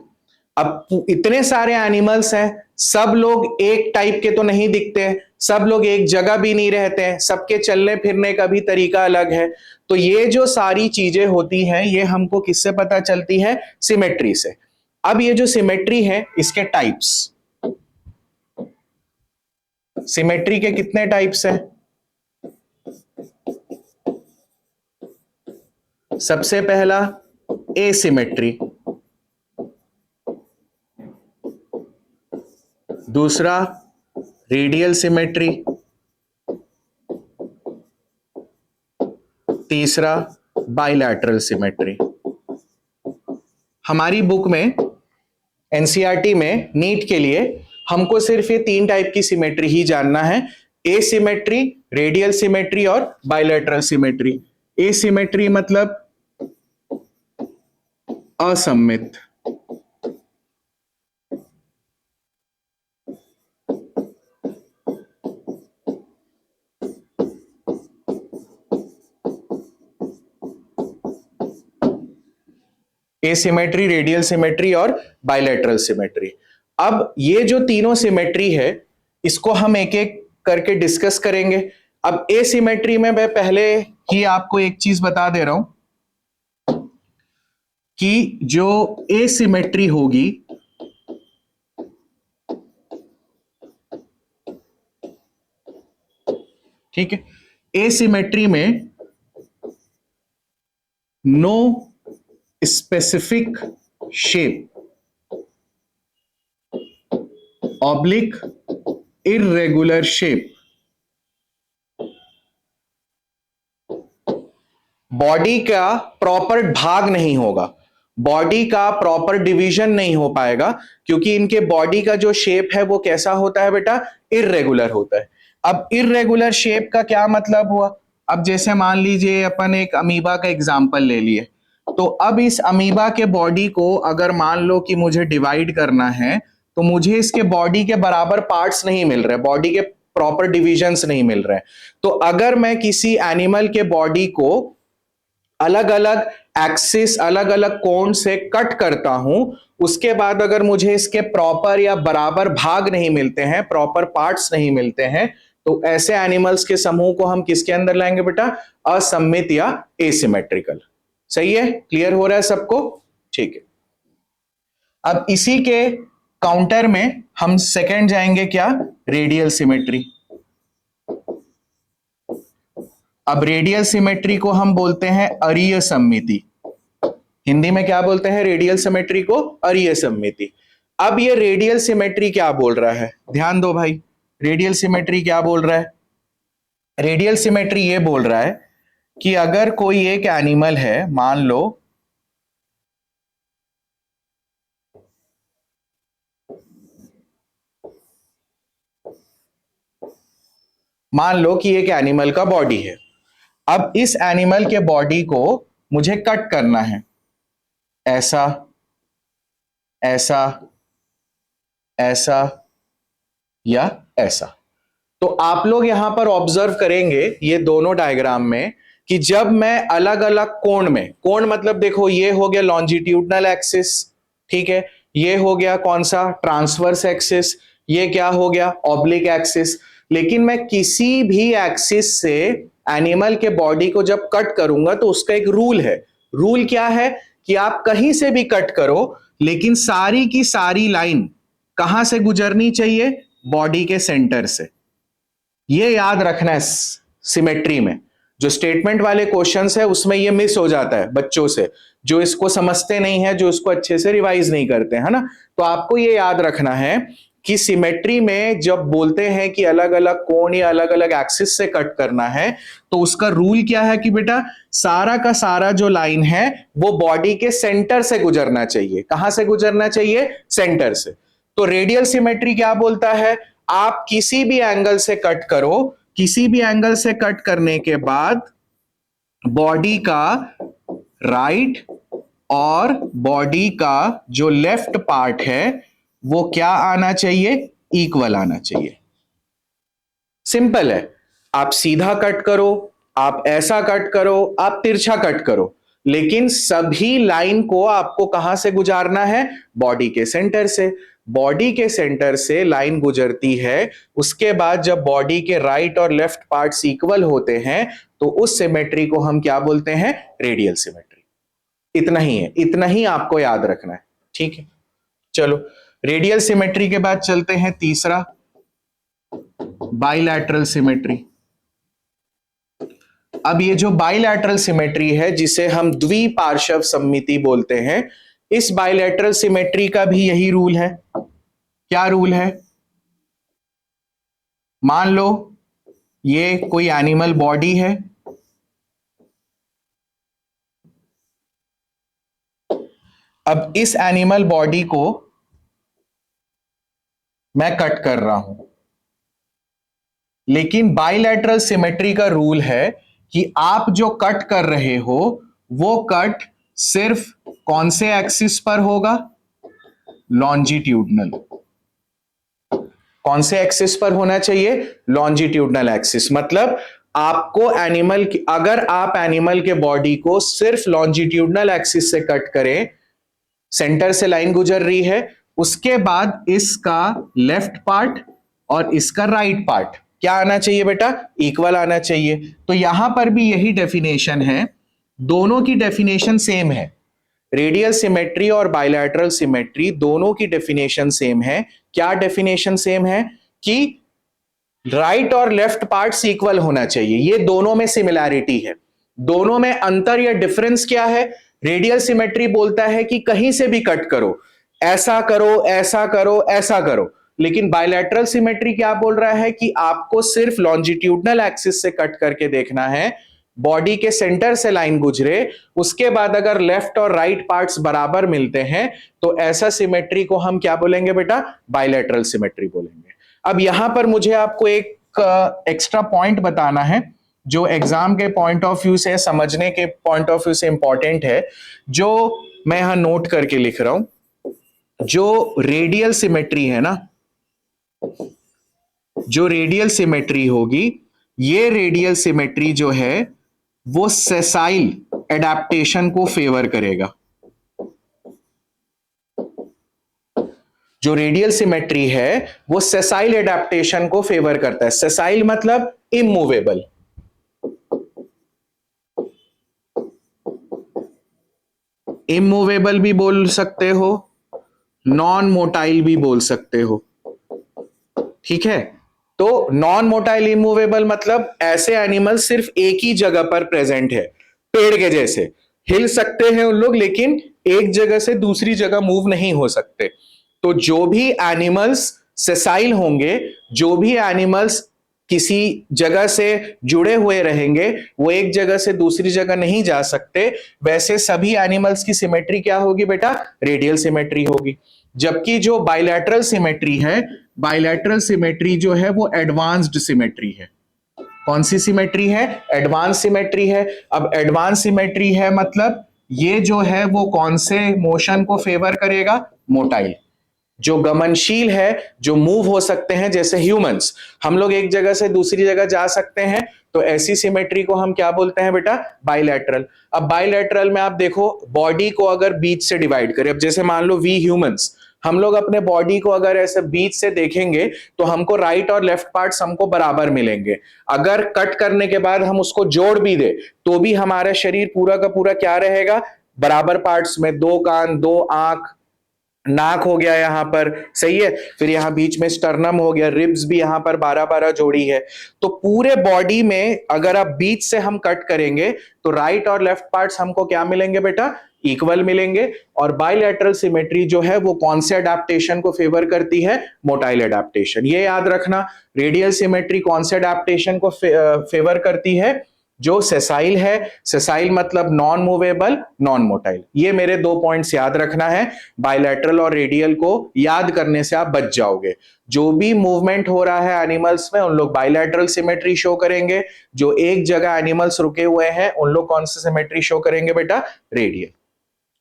अब इतने सारे एनिमल्स हैं, सब लोग एक टाइप के तो नहीं दिखते हैं, सब लोग एक जगह भी नहीं रहते हैं, सबके चलने फिरने का भी तरीका अलग है। तो ये जो सारी चीजें होती हैं ये हमको किससे पता चलती है? सिमेट्री से। अब ये जो सिमेट्री है इसके टाइप्स, सिमेट्री के कितने टाइप्स हैं? सबसे पहला एसिमेट्री, दूसरा रेडियल सिमेट्री, तीसरा बाइलैटरल सिमेट्री। हमारी बुक में एनसीईआरटी में नीट के लिए हमको सिर्फ ये 3 टाइप की सिमेट्री ही जानना है, एसिमेट्री, रेडियल सिमेट्री और बाइलैटरल सिमेट्री। एसिमेट्री मतलब असममित, एसिमेट्री, रेडियल सिमेट्री और बाइलैटरल सिमेट्री। अब ये जो तीनों सिमेट्री है इसको हम एक एक करके डिस्कस करेंगे। अब एसिमेट्री में मैं पहले ही आपको एक चीज बता दे रहा हूं कि जो एसिमेट्री होगी ठीक है, एसिमेट्री में no specific shape oblique irregular shape, body का प्रॉपर भाग नहीं होगा, बॉडी का प्रॉपर डिवीजन नहीं हो पाएगा, क्योंकि इनके बॉडी का जो शेप है वो कैसा होता है बेटा? इररेगुलर होता है। अब इर्रेगुलर शेप का क्या मतलब हुआ? अब जैसे मान लीजिए अपन एक अमीबा का एग्जांपल ले लिए, तो अब इस अमीबा के बॉडी को अगर मान लो कि मुझे डिवाइड करना है, तो मुझे इसके बॉडी के बराबर पार्ट्स नहीं मिल रहे, बॉडी के प्रॉपर डिविजन्स नहीं मिल रहे। तो अगर मैं किसी एनिमल के बॉडी को अलग अलग एक्सिस, अलग अलग कोण से कट करता हूं, उसके बाद अगर मुझे इसके प्रॉपर या बराबर भाग नहीं मिलते हैं, प्रॉपर पार्ट्स नहीं मिलते हैं, तो ऐसे एनिमल्स के समूह को हम किसके अंदर लाएंगे बेटा? असममित या एसिमेट्रिकल। सही है? क्लियर हो रहा है सबको? ठीक है। अब इसी के काउंटर में हम सेकंड जाएंगे, क्या? Radial symmetry. अब रेडियल सिमेट्री को हम बोलते हैं अरीय सममिति। हिंदी में क्या बोलते हैं रेडियल सिमेट्री को? अरीय सममिति। अब ये रेडियल सिमेट्री क्या बोल रहा है? ध्यान दो भाई, रेडियल सिमेट्री क्या बोल रहा है? रेडियल सिमेट्री ये बोल रहा है कि अगर कोई एक एनिमल है, मान लो कि एक एनिमल का बॉडी है। अब इस एनिमल के बॉडी को मुझे कट करना है, ऐसा, ऐसा, ऐसा या ऐसा। तो आप लोग यहां पर ऑब्जर्व करेंगे ये दोनों डायग्राम में कि जब मैं अलग अलग कोण में, कोण मतलब देखो ये हो गया लॉन्जिट्यूडनल एक्सिस, ठीक है, ये हो गया कौन सा? ट्रांसवर्स एक्सिस, ये क्या हो गया? Oblique axis. लेकिन मैं किसी भी एक्सिस से एनिमल के बॉडी को जब कट करूंगा तो उसका एक रूल है। रूल क्या है? कि आप कहीं से भी कट करो, लेकिन सारी की सारी लाइन कहां से गुजरनी चाहिए? बॉडी के सेंटर से। ये याद रखना है सिमेट्री में। जो स्टेटमेंट वाले क्वेश्चंस है उसमें ये मिस हो जाता है बच्चों से, जो इसको समझते नहीं है, जो इसको अच्छे से रिवाइज नहीं करते, है ना। तो आपको ये याद रखना है कि सिमेट्री में जब बोलते हैं कि अलग अलग कोण या अलग अलग एक्सिस से कट करना है, तो उसका रूल क्या है कि बेटा सारा का सारा जो लाइन है वो बॉडी के सेंटर से गुजरना चाहिए। कहां से गुजरना चाहिए? सेंटर से। तो रेडियल सिमेट्री क्या बोलता है? आप किसी भी एंगल से कट करो, किसी भी एंगल से कट करने के बाद बॉडी का राइट और बॉडी का जो लेफ्ट पार्ट है वो क्या आना चाहिए? इक्वल आना चाहिए। सिंपल है। आप सीधा कट करो, आप ऐसा कट करो, आप तिरछा कट करो, लेकिन सभी लाइन को आपको कहां से गुजारना है? बॉडी के सेंटर से। बॉडी के सेंटर से लाइन गुजरती है, उसके बाद जब बॉडी के राइट और लेफ्ट पार्ट्स इक्वल होते हैं तो उस सिमेट्री को हम क्या बोलते हैं? Radial symmetry. इतना ही है, इतना ही आपको याद रखना है, ठीक है। चलो, रेडियल सिमेट्री के बाद चलते हैं तीसरा, बाइलैटरल सिमेट्री। अब ये जो बाइलैटरल सिमेट्री है, जिसे हम द्विपार्श्व सममिति बोलते हैं, इस बाइलैटरल सिमेट्री का भी यही रूल है। क्या रूल है? मान लो ये कोई एनिमल बॉडी है, अब इस एनिमल बॉडी को मैं कट कर रहा हूं, लेकिन बाइलैटरल सिमेट्री का रूल है कि आप जो कट कर रहे हो वो कट सिर्फ कौन से एक्सिस पर होगा? लॉन्जिट्यूडनल। कौन से एक्सिस पर होना चाहिए? Longitudinal axis. मतलब आपको एनिमल की, अगर आप एनिमल के बॉडी को सिर्फ लॉन्जिट्यूडनल एक्सिस से कट करें, सेंटर से लाइन गुजर रही है, उसके बाद इसका लेफ्ट पार्ट और इसका राइट पार्ट क्या आना चाहिए बेटा? इक्वल आना चाहिए। तो यहां पर भी यही डेफिनेशन है, दोनों की डेफिनेशन सेम है। रेडियल सिमेट्री और बाइलैटरल सिमेट्री दोनों की डेफिनेशन सेम है। क्या डेफिनेशन सेम है? कि राइट और लेफ्ट पार्ट्स इक्वल होना चाहिए। ये दोनों में सिमिलैरिटी है। दोनों में अंतर या डिफरेंस क्या है? रेडियल सिमेट्री बोलता है कि कहीं से भी कट करो, ऐसा करो, ऐसा करो, ऐसा करो। लेकिन बाइलैटरल सिमेट्री क्या बोल रहा है कि आपको सिर्फ लॉन्जिट्यूडनल एक्सिस से कट करके देखना है, बॉडी के सेंटर से लाइन गुजरे, उसके बाद अगर लेफ्ट और राइट पार्ट्स बराबर मिलते हैं तो ऐसा सिमेट्री को हम क्या बोलेंगे बेटा? बाइलैटरल सिमेट्री बोलेंगे। अब यहां पर मुझे आपको एक एक एक्स्ट्रा पॉइंट बताना है जो एग्जाम के पॉइंट ऑफ व्यू से, समझने के पॉइंट ऑफ व्यू से इंपॉर्टेंट है, जो मैं यहां नोट करके लिख रहा हूं। जो रेडियल सिमेट्री है ना, जो रेडियल सिमेट्री होगी, ये रेडियल सिमेट्री जो है वो सेसाइल एडेप्टेशन को फेवर करेगा। जो रेडियल सिमेट्री है वो सेसाइल एडेप्टेशन को फेवर करता है। सेसाइल मतलब इमूवेबल। इमूवेबल भी बोल सकते हो, नॉन मोटाइल भी बोल सकते हो, ठीक है। तो नॉन मोटाइल इमूवेबल मतलब ऐसे एनिमल सिर्फ एक ही जगह पर प्रेजेंट है, पेड़ के जैसे हिल सकते हैं उन लोग, लेकिन एक जगह से दूसरी जगह मूव नहीं हो सकते। तो जो भी एनिमल्स सेसाइल होंगे, जो भी एनिमल्स किसी जगह से जुड़े हुए रहेंगे, वो एक जगह से दूसरी जगह नहीं जा सकते। वैसे सभी एनिमल्स की सिमेट्री क्या होगी बेटा? रेडियल सिमेट्री होगी। जबकि जो बाइलैटरल सिमेट्री है, बाइलैटरल सिमेट्री जो है वो एडवांस्ड सिमेट्री है। कौन सी सिमेट्री है? एडवांस सिमेट्री है। अब एडवांस सिमेट्री है मतलब ये जो है वो कौन से मोशन को फेवर करेगा? मोटाइल। जो गमनशील है, जो मूव हो सकते हैं, जैसे ह्यूमंस, हम लोग एक जगह से दूसरी जगह जा सकते हैं, तो ऐसी सिमेट्री को हम क्या बोलते हैं बेटा? बाइलैटरल। अब बाइलैटरल में आप देखो, बॉडी को अगर बीच से डिवाइड करें, अब जैसे मान लो वी ह्यूमंस, हम लोग अपने बॉडी को अगर ऐसे बीच से देखेंगे तो हमको राइट और लेफ्ट पार्ट्स हमको बराबर मिलेंगे। अगर कट करने के बाद हम उसको जोड़ भी दे तो भी हमारा शरीर पूरा का पूरा क्या रहेगा? बराबर पार्ट्स में। दो कान, दो आंख, नाक हो गया यहां पर, सही है। फिर यहां बीच में स्टर्नम हो गया, रिब्स भी यहां पर 12-12 जोड़ी है। तो पूरे बॉडी में अगर आप बीच से हम कट करेंगे तो राइट और लेफ्ट पार्ट्स हमको क्या मिलेंगे बेटा? इक्वल मिलेंगे। और बाइलैटरल सिमेट्री जो है वो कौन से अडेप्टेशन को फेवर करती है? Motile adaptation. ये याद रखना, रेडियल सिमेट्री कौन से अडेप्टेशन को फेवर करती है? जो सेसाइल है। सेसाइल मतलब नॉन मूवेबल, नॉन मोटाइल। ये मेरे 2 पॉइंट्स याद रखना है। बाइलैटरल और रेडियल को याद करने से आप बच जाओगे। जो भी मूवमेंट हो रहा है एनिमल्स में, उन लोग बाइलैटरल सिमेट्री शो करेंगे। जो एक जगह एनिमल्स रुके हुए हैं, उन लोग कौन सी सिमेट्री शो करेंगे बेटा? रेडियल।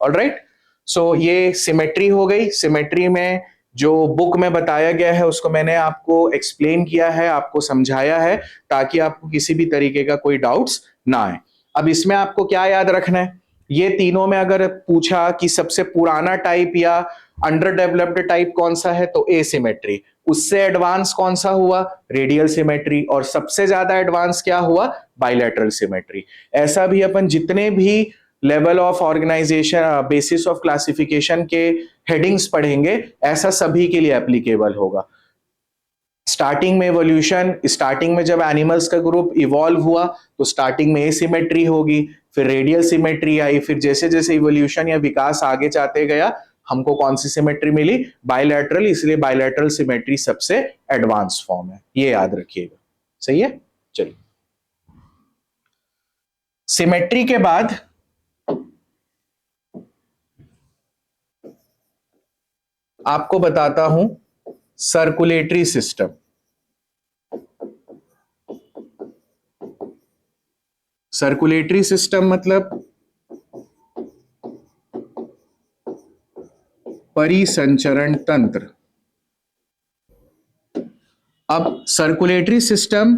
ऑलराइट, सो ये सिमेट्री हो गई। सिमेट्री में जो बुक में बताया गया है उसको मैंने आपको एक्सप्लेन किया है, आपको समझाया है, ताकि आपको किसी भी तरीके का कोई डाउट्स ना आए। अब इसमें आपको क्या याद रखना है? ये तीनों में अगर पूछा कि सबसे पुराना टाइप या अंडर डेवलप्ड टाइप कौन सा है, तो एसिमेट्री। उससे एडवांस कौन सा हुआ? Radial symmetry. और सबसे ज्यादा एडवांस क्या हुआ? Bilateral symmetry. ऐसा भी अपन जितने भी level of organization, basis of classification के हेडिंग्स पढ़ेंगे, ऐसा सभी के लिए एप्लीकेबल होगा। स्टार्टिंग में इवोल्यूशन, स्टार्टिंग में जब एनिमल्स का ग्रुप इवॉल्व हुआ तो स्टार्टिंग में एसिमेट्री होगी, फिर रेडियल सिमेट्री आई, फिर जैसे जैसे इवोल्यूशन या विकास आगे जाते गया, हमको कौन सी सिमेट्री मिली? बाइलैटरल। इसलिए बाइलैटरल सिमेट्री सबसे एडवांस फॉर्म है, ये याद रखिएगा। सही है, चलिए। सिमेट्री के बाद आपको बताता हूं सर्कुलेटरी सिस्टम। सर्कुलेटरी सिस्टम मतलब परिसंचरण तंत्र। अब सर्कुलेटरी सिस्टम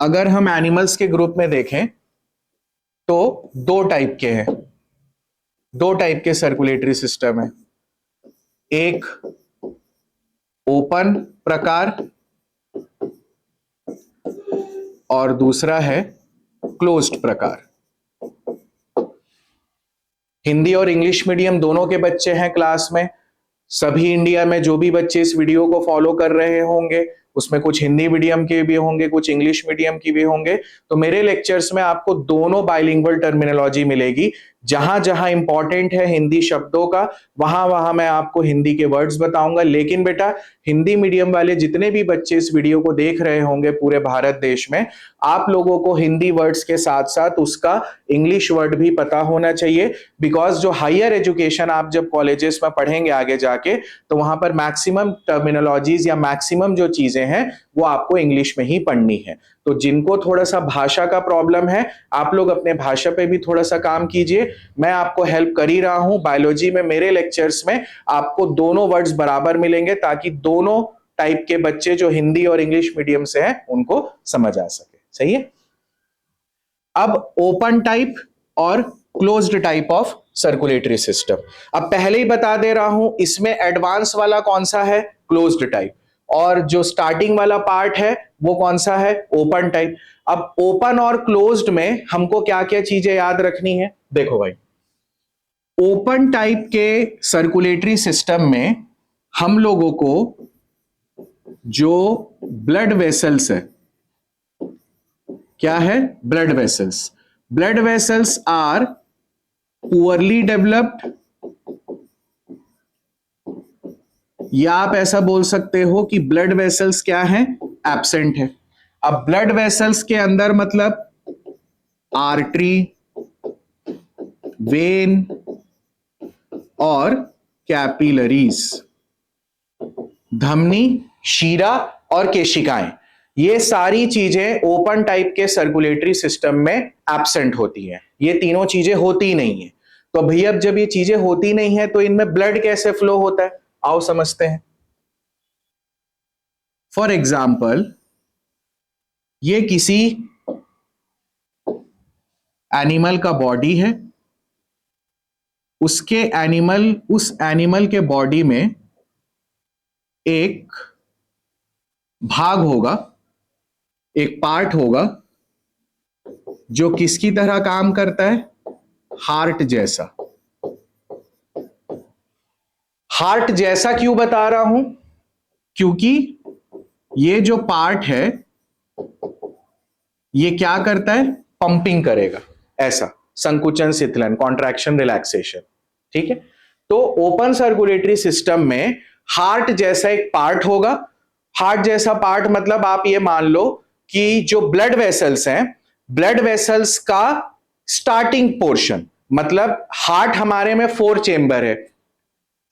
अगर हम एनिमल्स के ग्रुप में देखें तो 2 टाइप के हैं। 2 टाइप के सर्कुलेटरी सिस्टम है। एक ओपन प्रकार और दूसरा है क्लोज्ड प्रकार। हिंदी और इंग्लिश मीडियम दोनों के बच्चे हैं क्लास में। सभी इंडिया में जो भी बच्चे इस वीडियो को फॉलो कर रहे होंगे, उसमें कुछ हिंदी मीडियम के भी होंगे, कुछ इंग्लिश मीडियम की भी होंगे। तो मेरे लेक्चर्स में आपको दोनों बाइलिंगुअल टर्मिनोलॉजी मिलेगी। जहां जहां इंपॉर्टेंट है हिंदी शब्दों का, वहां वहां मैं आपको हिंदी के वर्ड्स बताऊंगा। लेकिन बेटा, हिंदी मीडियम वाले जितने भी बच्चे इस वीडियो को देख रहे होंगे पूरे भारत देश में, आप लोगों को हिंदी वर्ड्स के साथ साथ उसका इंग्लिश वर्ड भी पता होना चाहिए। बिकॉज जो हायर एजुकेशन आप जब कॉलेजेस में पढ़ेंगे आगे जाके, तो वहां पर मैक्सिमम टर्मिनोलॉजीज या मैक्सिमम जो चीजें हैं वो आपको इंग्लिश में ही पढ़नी है। तो जिनको थोड़ा सा भाषा का प्रॉब्लम है, आप लोग अपने भाषा पे भी थोड़ा सा काम कीजिए। मैं आपको हेल्प कर ही रहा हूं। बायोलॉजी में मेरे लेक्चर्स में आपको दोनों वर्ड्स बराबर मिलेंगे, ताकि दोनों टाइप के बच्चे जो हिंदी और इंग्लिश मीडियम से हैं उनको समझ आ सके। सही है। अब ओपन टाइप और closed type of circulatory system. अब पहले ही बता दे रहा हूं, इसमें एडवांस वाला कौन सा है? Closed type. और जो स्टार्टिंग वाला पार्ट है वो कौन सा है? Open type. अब ओपन और क्लोज्ड में हमको क्या क्या चीजें याद रखनी है? देखो भाई, ओपन टाइप के सर्कुलेटरी सिस्टम में हम लोगों को जो ब्लड वेसल्स है, क्या है? Blood vessels. Blood vessels are poorly developed, या आप ऐसा बोल सकते हो कि ब्लड वेसल्स क्या है? एब्सेंट है। अब ब्लड वेसल्स के अंदर मतलब आर्टरी, वेन और कैपिलरीज, धमनी, शीरा और केशिकाएं, ये सारी चीजें ओपन टाइप के सर्कुलेटरी सिस्टम में एब्सेंट होती हैं। ये तीनों चीजें होती ही नहीं है। तो भैया जब ये चीजें होती नहीं है तो इनमें ब्लड कैसे फ्लो होता है? आओ समझते हैं। फॉर एग्जाम्पल, ये किसी एनिमल का बॉडी है, उस एनिमल के बॉडी में एक भाग होगा, एक पार्ट होगा जो किसकी तरह काम करता है? हार्ट जैसा। हार्ट जैसा क्यों बता रहा हूं? क्योंकि ये जो पार्ट है ये क्या करता है? पंपिंग करेगा। ऐसा संकुचन, शिथिलन, कॉन्ट्रैक्शन, रिलैक्सेशन। ठीक है। तो ओपन सर्कुलेटरी सिस्टम में हार्ट जैसा एक पार्ट होगा। हार्ट जैसा पार्ट मतलब आप ये मान लो कि जो ब्लड वेसल्स हैं, ब्लड वेसल्स का स्टार्टिंग पोर्शन, मतलब हार्ट हमारे में 4 चेंबर है।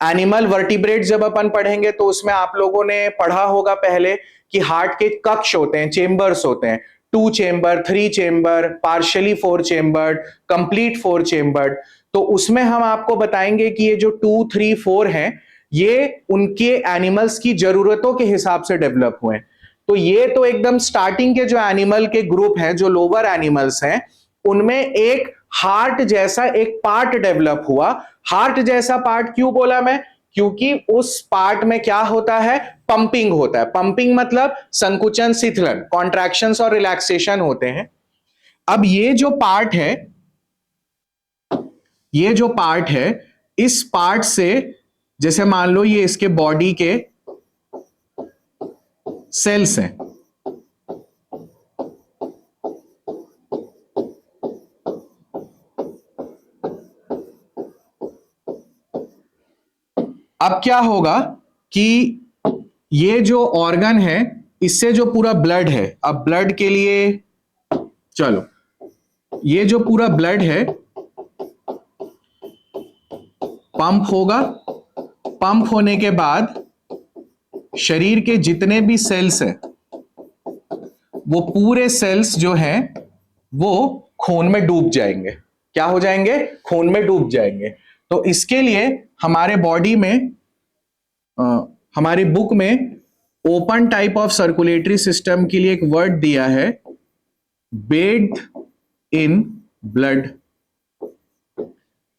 एनिमल वर्टिब्रेट जब अपन पढ़ेंगे तो उसमें आप लोगों ने पढ़ा होगा पहले कि हार्ट के कक्ष होते हैं, चेंबर्स होते हैं। 2 chamber, 3 chamber, partially 4 chambered, complete 4 chambered. तो उसमें हम आपको बताएंगे कि ये जो 2, 3, 4 हैं, ये उनके एनिमल्स की जरूरतों के हिसाब से डेवलप हुए हैं। तो ये तो एकदम स्टार्टिंग के जो एनिमल के ग्रुप हैं, जो लोअर एनिमल्स हैं, उनमें एक हार्ट जैसा एक पार्ट डेवलप हुआ। हार्ट जैसा पार्ट क्यों बोला मैं? क्योंकि उस पार्ट में क्या होता है? पंपिंग होता है। पंपिंग मतलब संकुचन, शिथिलन, कॉन्ट्रैक्शंस और रिलैक्सेशन होते हैं। अब ये जो पार्ट है, इस पार्ट से, जैसे मान लो ये इसके बॉडी के सेल्स हैं, अब क्या होगा कि ये जो ऑर्गन है, इससे जो पूरा ब्लड है, अब ब्लड के लिए चलो, ये जो पूरा ब्लड है पंप होगा। पंप होने के बाद शरीर के जितने भी सेल्स हैं, वो पूरे सेल्स जो हैं वो खून में डूब जाएंगे। क्या हो जाएंगे? खून में डूब जाएंगे। तो इसके लिए हमारे बॉडी में, हमारी बुक में open type of circulatory system के लिए एक वर्ड दिया है, बेड इन ब्लड।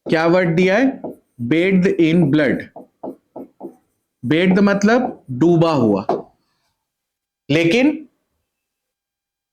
क्या वर्ड दिया है? Bed in blood. बेड मतलब डूबा हुआ। लेकिन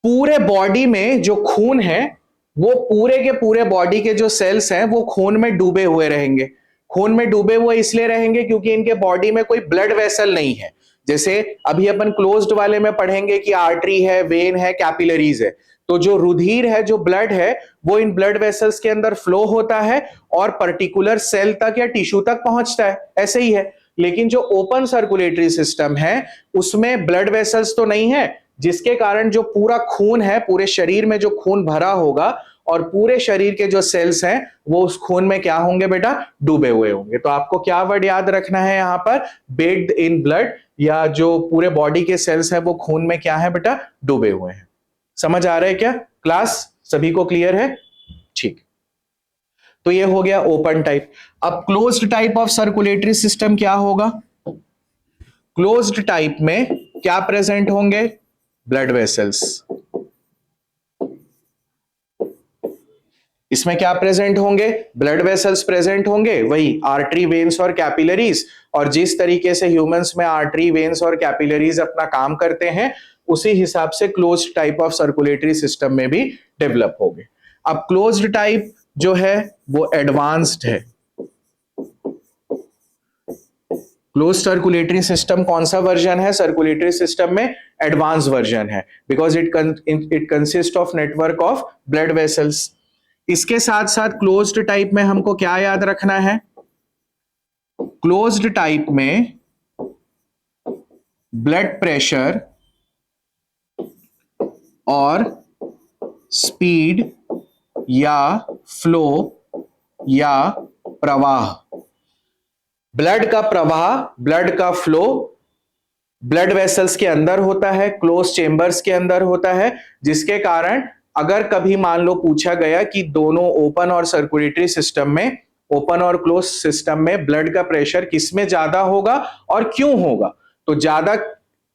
पूरे बॉडी में जो खून है, वो पूरे के पूरे बॉडी के जो सेल्स हैं वो खून में डूबे हुए रहेंगे। खून में डूबे हुए इसलिए रहेंगे क्योंकि इनके बॉडी में कोई ब्लड वेसल नहीं है। जैसे अभी अपन क्लोज्ड वाले में पढ़ेंगे कि आर्टरी है, वेन है, कैपिलरीज है। तो जो रुधिर है, जो ब्लड है, वो इन ब्लड वेसल्स के अंदर फ्लो होता है और पर्टिकुलर सेल तक या टिश्यू तक पहुंचता है। ऐसे ही है। लेकिन जो ओपन सर्कुलेटरी सिस्टम है, उसमें ब्लड वेसल्स तो नहीं है, जिसके कारण जो पूरा खून है, पूरे शरीर में जो खून भरा होगा और पूरे शरीर के जो सेल्स हैं वो उस खून में क्या होंगे बेटा, डूबे हुए होंगे। तो आपको क्या वर्ड याद रखना है यहाँ पर, बेस्ड इन ब्लड, या जो पूरे बॉडी के सेल्स हैं वो खून में क्या है बेटा, डूबे हुए हैं। समझ आ रहा है क्या क्लास, सभी को क्लियर है? ठीक, तो ये हो गया ओपन टाइप। अब closed type of circulatory system क्या होगा? क्लोज्ड टाइप में क्या प्रेजेंट होंगे? Blood vessels. इसमें क्या प्रेजेंट होंगे? ब्लड वेसल्स प्रेजेंट होंगे, वही आर्टरी, वेन्स और कैपिलरीज। और जिस तरीके से ह्यूमंस में आर्टरी, वेन्स और कैपिलरीज अपना काम करते हैं, उसी हिसाब से closed type of circulatory system में भी डेवलप होंगे। अब क्लोज्ड टाइप जो है वो एडवांस्ड है। क्लोज सर्कुलेटरी सिस्टम कौन सा वर्जन है सर्कुलेटरी सिस्टम में? एडवांस वर्जन है, because it consist of network of blood vessels. इसके साथ साथ क्लोज्ड टाइप में हमको क्या याद रखना है? क्लोज्ड टाइप में ब्लड प्रेशर और स्पीड या फ्लो या प्रवाह, ब्लड का प्रवाह, ब्लड का फ्लो ब्लड वेसल्स के अंदर होता है, क्लोज चेंबर्स के अंदर होता है, जिसके कारण अगर कभी मान लो पूछा गया कि दोनों ओपन और सर्कुलेटरी सिस्टम में, ओपन और क्लोज सिस्टम में ब्लड का प्रेशर किसमें ज्यादा होगा और क्यों होगा, तो ज्यादा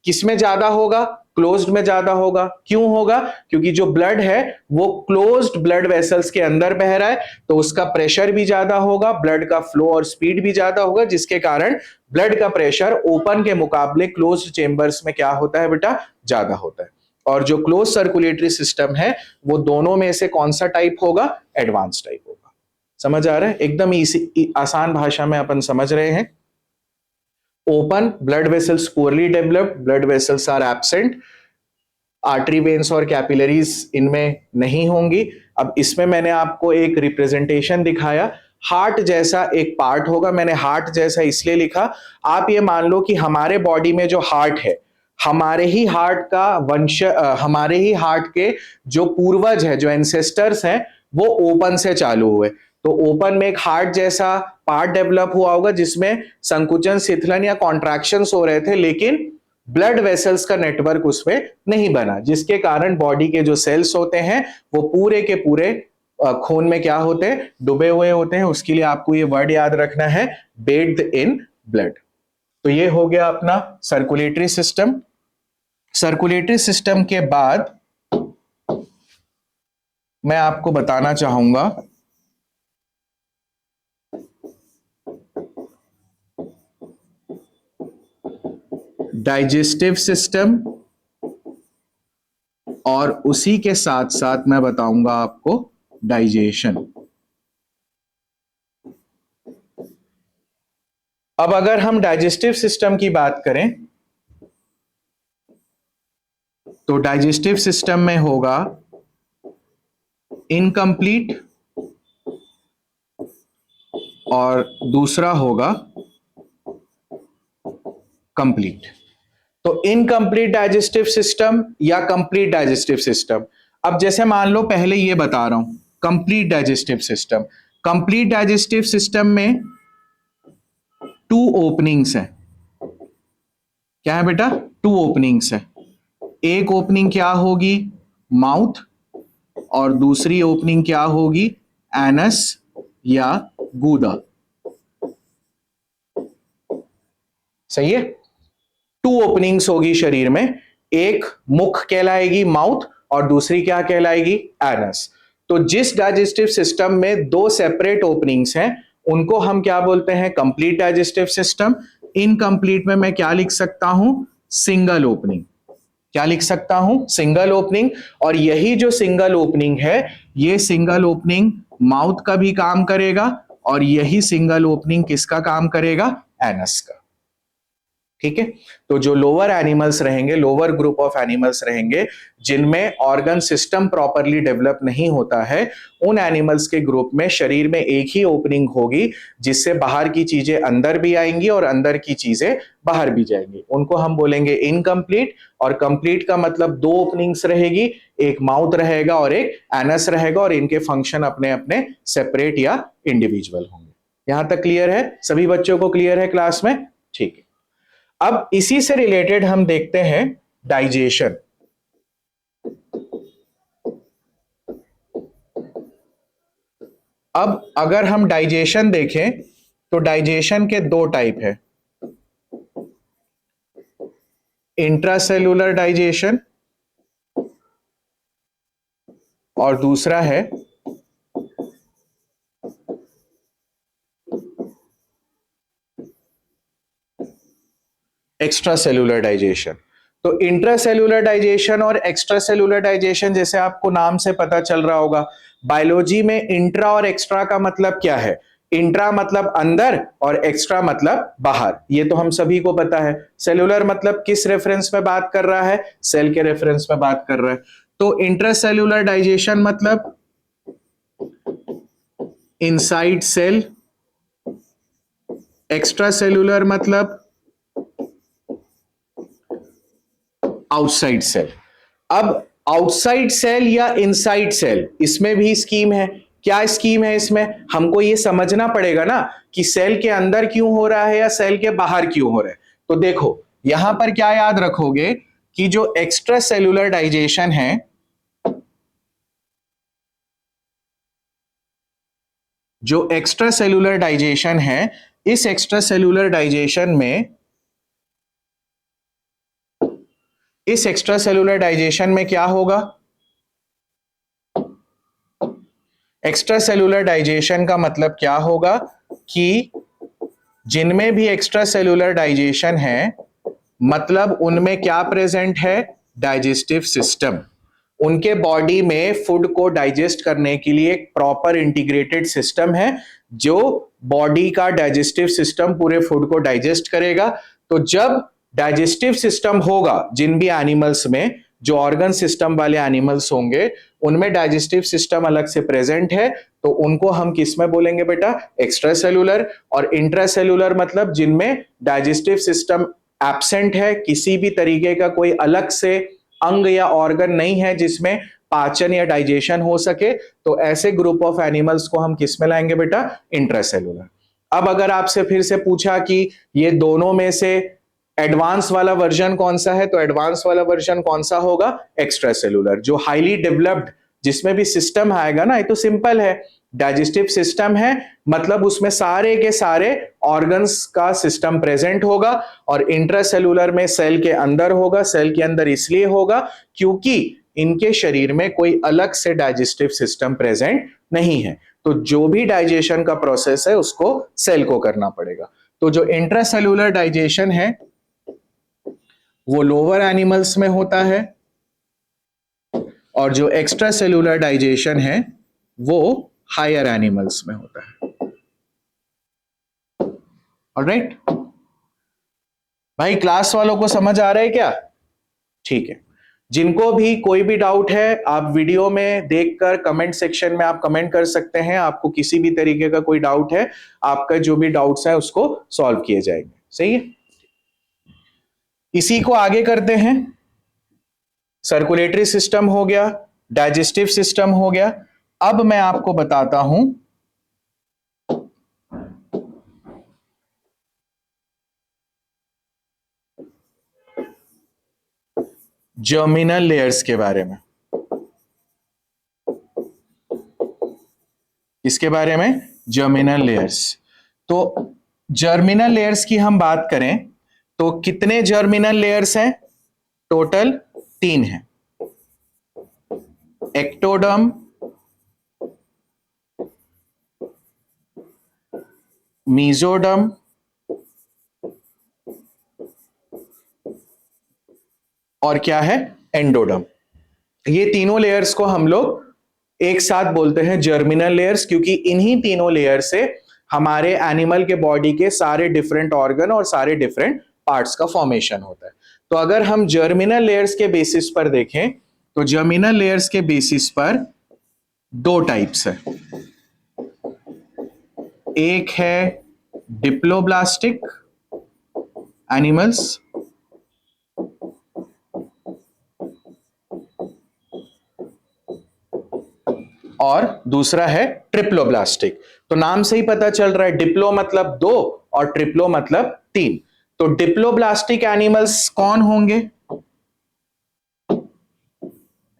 किसमें ज्यादा होगा? क्लोज्ड में ज्यादा होगा। क्यों होगा? क्योंकि जो ब्लड है वो क्लोज्ड ब्लड वेसल्स के अंदर बह रहा है, तो उसका प्रेशर भी ज्यादा होगा, ब्लड का फ्लो और स्पीड भी ज्यादा होगा, जिसके कारण ब्लड का प्रेशर ओपन के मुकाबले क्लोज्ड चेंबर्स में क्या होता है बेटा? ज्यादा होता है। और जो क्लोज सर्कुलेटरी सिस्टम है वो दोनों में से कौन सा टाइप होगा? एडवांस टाइप होगा। समझ आ रहा है? एकदम आसान भाषा में अपन समझ रहे हैं। Open, blood vessels poorly developed, blood vessels are absent, artery, veins और कैपिलरीज इनमें नहीं होंगी। अब इसमें मैंने आपको एक रिप्रेजेंटेशन दिखाया, हार्ट जैसा एक पार्ट होगा। मैंने हार्ट जैसा इसलिए लिखा, आप ये मान लो कि हमारे बॉडी में जो हार्ट है, हमारे ही हार्ट का वंश, हमारे ही हार्ट के जो पूर्वज है, जो एंसेस्टर्स हैं, वो ओपन से चालू हुए। तो ओपन में एक हार्ट जैसा पार्ट डेवलप हुआ होगा जिसमें संकुचन, शिथिलन या कॉन्ट्रैक्शंस हो रहे थे, लेकिन ब्लड वेसल्स का नेटवर्क उसमें नहीं बना, जिसके कारण बॉडी के जो सेल्स होते हैं वो पूरे के पूरे खून में क्या होते हैं? डूबे हुए होते हैं। उसके लिए आपको ये वर्ड याद रखना है, बेस्ड इन ब्लड। तो ये हो गया अपना सर्कुलेटरी सिस्टम। सर्कुलेटरी सिस्टम के बाद मैं आपको बताना चाहूंगा डाइजेस्टिव सिस्टम, और उसी के साथ साथ मैं बताऊंगा आपको डाइजेशन। अब अगर हम डाइजेस्टिव सिस्टम की बात करें तो डाइजेस्टिव सिस्टम में होगा इनकम्प्लीट और दूसरा होगा कंप्लीट। तो इनकम्प्लीट डाइजेस्टिव सिस्टम या कंप्लीट डाइजेस्टिव सिस्टम। अब जैसे मान लो पहले ये बता रहा हूं complete digestive system. Complete digestive system में 2 ओपनिंग्स है। क्या है बेटा? 2 ओपनिंग्स है। एक ओपनिंग क्या होगी? माउथ, और दूसरी ओपनिंग क्या होगी? एनस या गूदा। सही है? 2 ओपनिंग्स होगी शरीर में, एक मुख कहलाएगी माउथ और दूसरी क्या कहलाएगी? एनस। तो जिस डाइजेस्टिव सिस्टम में 2 सेपरेट ओपनिंग्स हैं उनको हम क्या बोलते हैं? Complete digestive system. इनकम्प्लीट में मैं क्या लिख सकता हूं? Single opening. क्या लिख सकता हूं? Single opening. और यही जो सिंगल ओपनिंग है, ये सिंगल ओपनिंग माउथ का भी काम करेगा और यही सिंगल ओपनिंग किसका काम करेगा? एनस का। ठीक है? तो जो लोअर एनिमल्स रहेंगे, लोअर ग्रुप ऑफ एनिमल्स रहेंगे जिनमें ऑर्गन सिस्टम प्रॉपरली डेवलप नहीं होता है, उन एनिमल्स के ग्रुप में शरीर में एक ही ओपनिंग होगी जिससे बाहर की चीजें अंदर भी आएंगी और अंदर की चीजें बाहर भी जाएंगी। उनको हम बोलेंगे इनकम्प्लीट। और कंप्लीट का मतलब 2 ओपनिंग्स रहेगी, एक माउथ रहेगा और एक एनस रहेगा, और इनके फंक्शन अपने अपने सेपरेट या इंडिविजुअल होंगे। यहां तक क्लियर है? सभी बच्चों को क्लियर है क्लास में? ठीक है। अब इसी से रिलेटेड हम देखते हैं डाइजेशन। अब अगर हम डाइजेशन देखें तो डाइजेशन के दो टाइप है, इंट्रासेल्यूलर डाइजेशन और दूसरा है एक्स्ट्रा सेल्यूलर डाइजेशन। तो इंट्रासेल्यूलर डाइजेशन और एक्स्ट्रा सेल्यूलर डाइजेशन, जैसे आपको नाम से पता चल रहा होगा, बायोलॉजी में इंट्रा और एक्स्ट्रा का मतलब क्या है? इंट्रा मतलब अंदर और एक्स्ट्रा मतलब बाहर, ये तो हम सभी को पता है। सेल्यूलर मतलब किस रेफरेंस में बात कर रहा है? सेल के रेफरेंस में बात कर रहा है। तो इंट्रासेल्यूलर डाइजेशन मतलब इनसाइड सेल, एक्स्ट्रा सेल्यूलर मतलब आउटसाइड सेल। अब आउटसाइड सेल या इनसाइड सेल, इसमें भी स्कीम है। क्या स्कीम है इसमें? हमको ये समझना पड़ेगा ना कि सेल के अंदर क्यों हो रहा है या सेल के बाहर क्यों हो रहा है। तो देखो यहां पर क्या याद रखोगे कि जो एक्स्ट्रा सेल्यूलर डाइजेशन है, जो एक्स्ट्रा सेल्यूलर डाइजेशन है, इस एक्स्ट्रा सेल्यूलर डाइजेशन में, इस एक्स्ट्रा सेल्यूलर डाइजेशन में क्या होगा? एक्स्ट्रा सेल्यूलर डाइजेशन का मतलब क्या होगा कि जिनमें भी एक्स्ट्रा सेल्यूलर डाइजेशन है, मतलब उनमें क्या प्रेजेंट है? Digestive system. उनके बॉडी में फूड को डाइजेस्ट करने के लिए एक प्रॉपर इंटीग्रेटेड सिस्टम है, जो बॉडी का डाइजेस्टिव सिस्टम पूरे फूड को डाइजेस्ट करेगा। तो जब डाइजेस्टिव सिस्टम होगा जिन भी एनिमल्स में, जो ऑर्गन सिस्टम वाले एनिमल्स होंगे उनमें डाइजेस्टिव सिस्टम अलग से प्रेजेंट है, तो उनको हम किस में बोलेंगे बेटा? Extra cellular. और इंट्रा सेल्यूलर मतलब जिनमें डाइजेस्टिव सिस्टम एब्सेंट है, किसी भी तरीके का कोई अलग से अंग या ऑर्गन नहीं है जिसमें पाचन या डाइजेशन हो सके, तो ऐसे ग्रुप ऑफ एनिमल्स को हम किस में लाएंगे बेटा? इंट्रासेल्यूलर। अब अगर आपसे फिर से पूछा कि ये दोनों में से एडवांस वाला वर्जन कौन सा है, तो एडवांस वाला वर्जन कौन सा होगा? Extra cellular. जो हाईली डेवलप्ड, जिसमें भी सिस्टम आएगा ना, ये तो सिंपल है, डाइजेस्टिव सिस्टम है मतलब उसमें सारे के सारे ऑर्गन्स का सिस्टम प्रेजेंट होगा। और इंट्रासेल्यूलर में सेल के अंदर होगा। सेल के अंदर इसलिए होगा क्योंकि इनके शरीर में कोई अलग से डाइजेस्टिव सिस्टम प्रेजेंट नहीं है, तो जो भी डाइजेशन का प्रोसेस है उसको सेल को करना पड़ेगा। तो जो इंट्रासेल्यूलर डाइजेशन है वो लोअर एनिमल्स में होता है, और जो एक्स्ट्रा सेल्यूलर डाइजेशन है वो हायर एनिमल्स में होता है। ऑलराइट भाई, क्लास वालों को समझ आ रहा है क्या? ठीक है। जिनको भी कोई भी डाउट है, आप वीडियो में देखकर कमेंट सेक्शन में आप कमेंट कर सकते हैं। आपको किसी भी तरीके का कोई डाउट है, आपका जो भी डाउट्स है उसको सॉल्व किए जाएंगे। सही है, इसी को आगे करते हैं। सर्कुलेटरी सिस्टम हो गया, डाइजेस्टिव सिस्टम हो गया। अब मैं आपको बताता हूं जर्मिनल लेयर्स के बारे में। इसके बारे में जर्मिनल लेयर्स। तो जर्मिनल लेयर्स की हम बात करें तो कितने जर्मिनल लेयर्स हैं? टोटल 3 हैं। एक्टोडर्म, मीजोडर्म और क्या है? एंडोडर्म। ये तीनों लेयर्स को हम लोग एक साथ बोलते हैं जर्मिनल लेयर्स, क्योंकि इन्हीं तीनों लेयर से हमारे एनिमल के बॉडी के सारे डिफरेंट ऑर्गन और सारे डिफरेंट पार्ट्स का फॉर्मेशन होता है। तो अगर हम जर्मिनल लेयर्स के बेसिस पर देखें तो जर्मिनल लेयर्स के बेसिस पर 2 टाइप्स है। एक है डिप्लोब्लास्टिक एनिमल्स और दूसरा है ट्रिप्लोब्लास्टिक। तो नाम से ही पता चल रहा है, डिप्लो मतलब 2 और ट्रिप्लो मतलब 3। तो डिप्लोब्लास्टिक एनिमल्स कौन होंगे?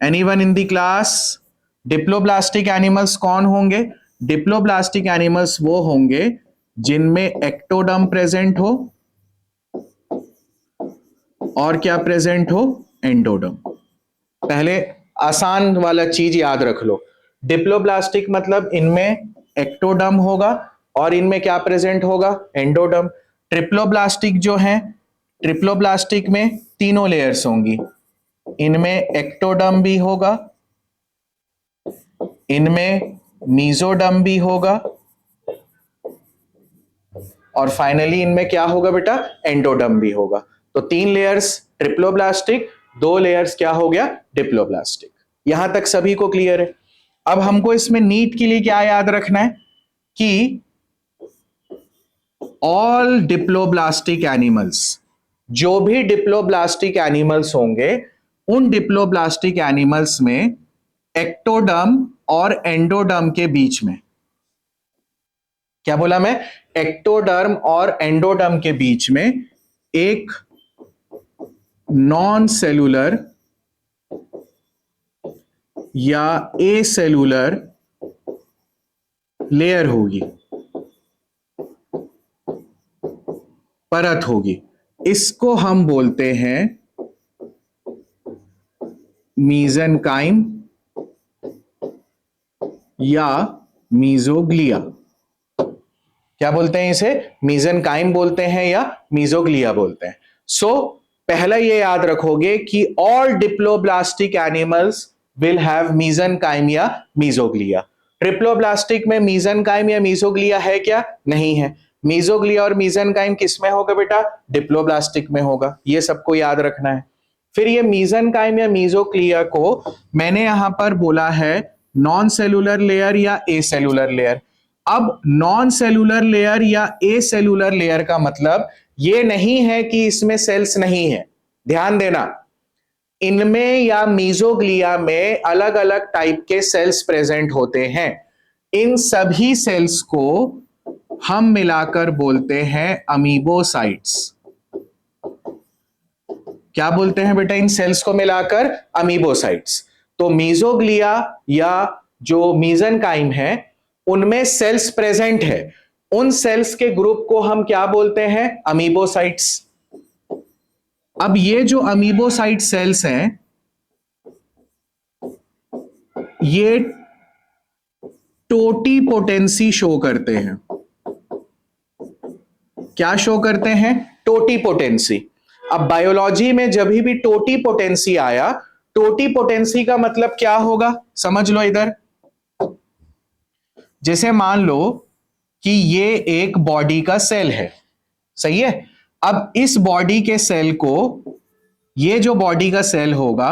Anyone in the class? Diploblastic animals कौन होंगे? डिप्लोब्लास्टिक एनिमल्स वो होंगे जिनमें एक्टोडर्म प्रेजेंट हो और क्या प्रेजेंट हो? एंडोडर्म। पहले आसान वाला चीज याद रख लो, डिप्लोब्लास्टिक मतलब इनमें एक्टोडर्म होगा और इनमें क्या प्रेजेंट होगा? एंडोडर्म। ट्रिप्लोब्लास्टिक जो है, ट्रिप्लोब्लास्टिक में तीनों लेयर्स होंगी, इनमें एक्टोडर्म भी होगा, इनमें मीजोडर्म भी होगा और फाइनली इनमें क्या होगा बेटा? एंडोडर्म भी होगा। तो 3 लेयर्स ट्रिप्लोब्लास्टिक, 2 लेयर्स क्या हो गया? डिप्लोब्लास्टिक। यहां तक सभी को क्लियर है? अब हमको इसमें नीट के लिए क्या याद रखना है कि ऑल डिप्लोब्लास्टिक एनिमल्स, जो भी डिप्लोब्लास्टिक एनिमल्स होंगे, उन डिप्लोब्लास्टिक एनिमल्स में एक्टोडर्म और एंडोडर्म के बीच में, क्या बोला मैं? एक्टोडर्म और एंडोडर्म के बीच में एक नॉन सेलुलर या ए सेलुलर लेयर होगी, परत होगी। इसको हम बोलते हैं मीजेनकाइम या मीजोग्लिया। क्या बोलते हैं इसे? मीजेनकाइम बोलते हैं या मीजोग्लिया बोलते हैं। सो पहला ये याद रखोगे कि all diploblastic animals will have mesenchyme या मीजोग्लिया। ट्रिप्लोब्लास्टिक में मीजेनकाइम या मीजोग्लिया है क्या? नहीं है। मीजोग्लिया और मीजेनकाइम किस में होगा बेटा? डिप्लोब्लास्टिक में होगा। ये सबको याद रखना है। फिर ये मीजेनकाइम या मीजोग्लिया को मैंने यहां पर बोला है नॉन सेलुलर लेयर या ए सेलुलर लेयर। अब नॉन सेलुलर लेयर या ए सेलुलर लेयर का मतलब ये नहीं है कि इसमें सेल्स नहीं है। ध्यान देना, इनमें या मीजोग्लिया में अलग अलग टाइप के सेल्स प्रेजेंट होते हैं। इन सभी सेल्स को हम मिलाकर बोलते हैं अमीबोसाइट्स। क्या बोलते हैं बेटा इन सेल्स को मिलाकर? अमीबोसाइट्स। तो मीजोग्लिया या जो मीजेनकाइम है उनमें सेल्स प्रेजेंट है, उन सेल्स के ग्रुप को हम क्या बोलते हैं? अमीबोसाइट्स। अब ये जो अमीबोसाइट सेल्स हैं ये टोटीपोटेंसी शो करते हैं। क्या शो करते हैं? टोटीपोटेंसी। अब बायोलॉजी में जब भी टोटीपोटेंसी आया, टोटीपोटेंसी का मतलब क्या होगा? समझ लो इधर, जैसे मान लो कि ये एक बॉडी का सेल है, सही है। अब इस बॉडी के सेल को, ये जो बॉडी का सेल होगा,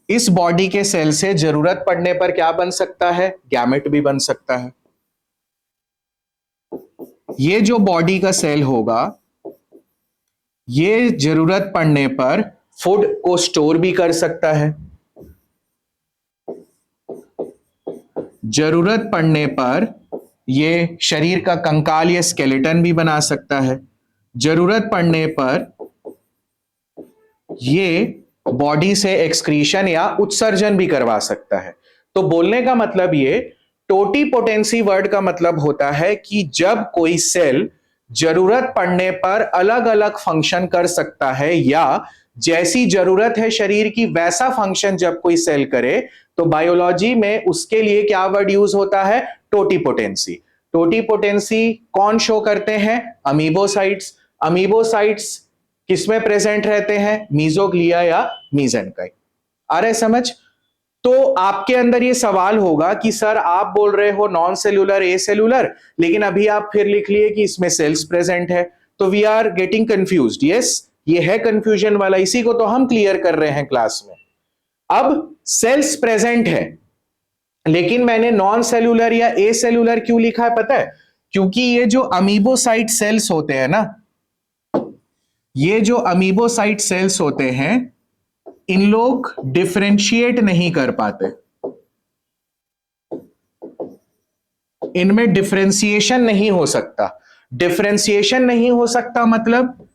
इस बॉडी के सेल से जरूरत पड़ने पर क्या बन सकता है? गैमेट भी बन सकता है। ये जो बॉडी का सेल होगा ये जरूरत पड़ने पर फूड को स्टोर भी कर सकता है, जरूरत पड़ने पर ये शरीर का कंकाल या स्केलेटन भी बना सकता है, जरूरत पड़ने पर ये बॉडी से एक्सक्रीशन या उत्सर्जन भी करवा सकता है। तो बोलने का मतलब ये टोटीपोटेंसी वर्ड का मतलब होता है कि जब कोई सेल जरूरत पड़ने पर अलग अलग फंक्शन कर सकता है या जैसी जरूरत है शरीर की वैसा फंक्शन जब कोई सेल करे, तो बायोलॉजी में उसके लिए क्या वर्ड यूज होता है? टोटीपोटेंसी। टोटीपोटेंसी कौन शो करते हैं? अमीबोसाइट्स। अमीबोसाइट्स किसमें प्रेजेंट रहते हैं? मीजोग्लिया या मीजेनकाइम। आ रहा है समझ? तो आपके अंदर ये सवाल होगा कि सर आप बोल रहे हो नॉन सेलुलर ए सेलुलर, लेकिन अभी आप फिर लिख लिए कि इसमें सेल्स प्रेजेंट है, तो we are getting confused. Yes, ये है कंफ्यूजन वाला, इसी को तो हम क्लियर कर रहे हैं क्लास में। अब सेल्स प्रेजेंट है, लेकिन मैंने नॉन सेलुलर या ए सेलुलर क्यों लिखा है पता है? क्योंकि ये जो अमीबोसाइट सेल्स होते हैं ना, ये जो अमीबोसाइट सेल्स होते हैं इन लोग डिफरेंशिएट नहीं कर पाते। इनमें डिफरेंशिएशन नहीं हो सकता। डिफरेंशिएशन नहीं हो सकता मतलब,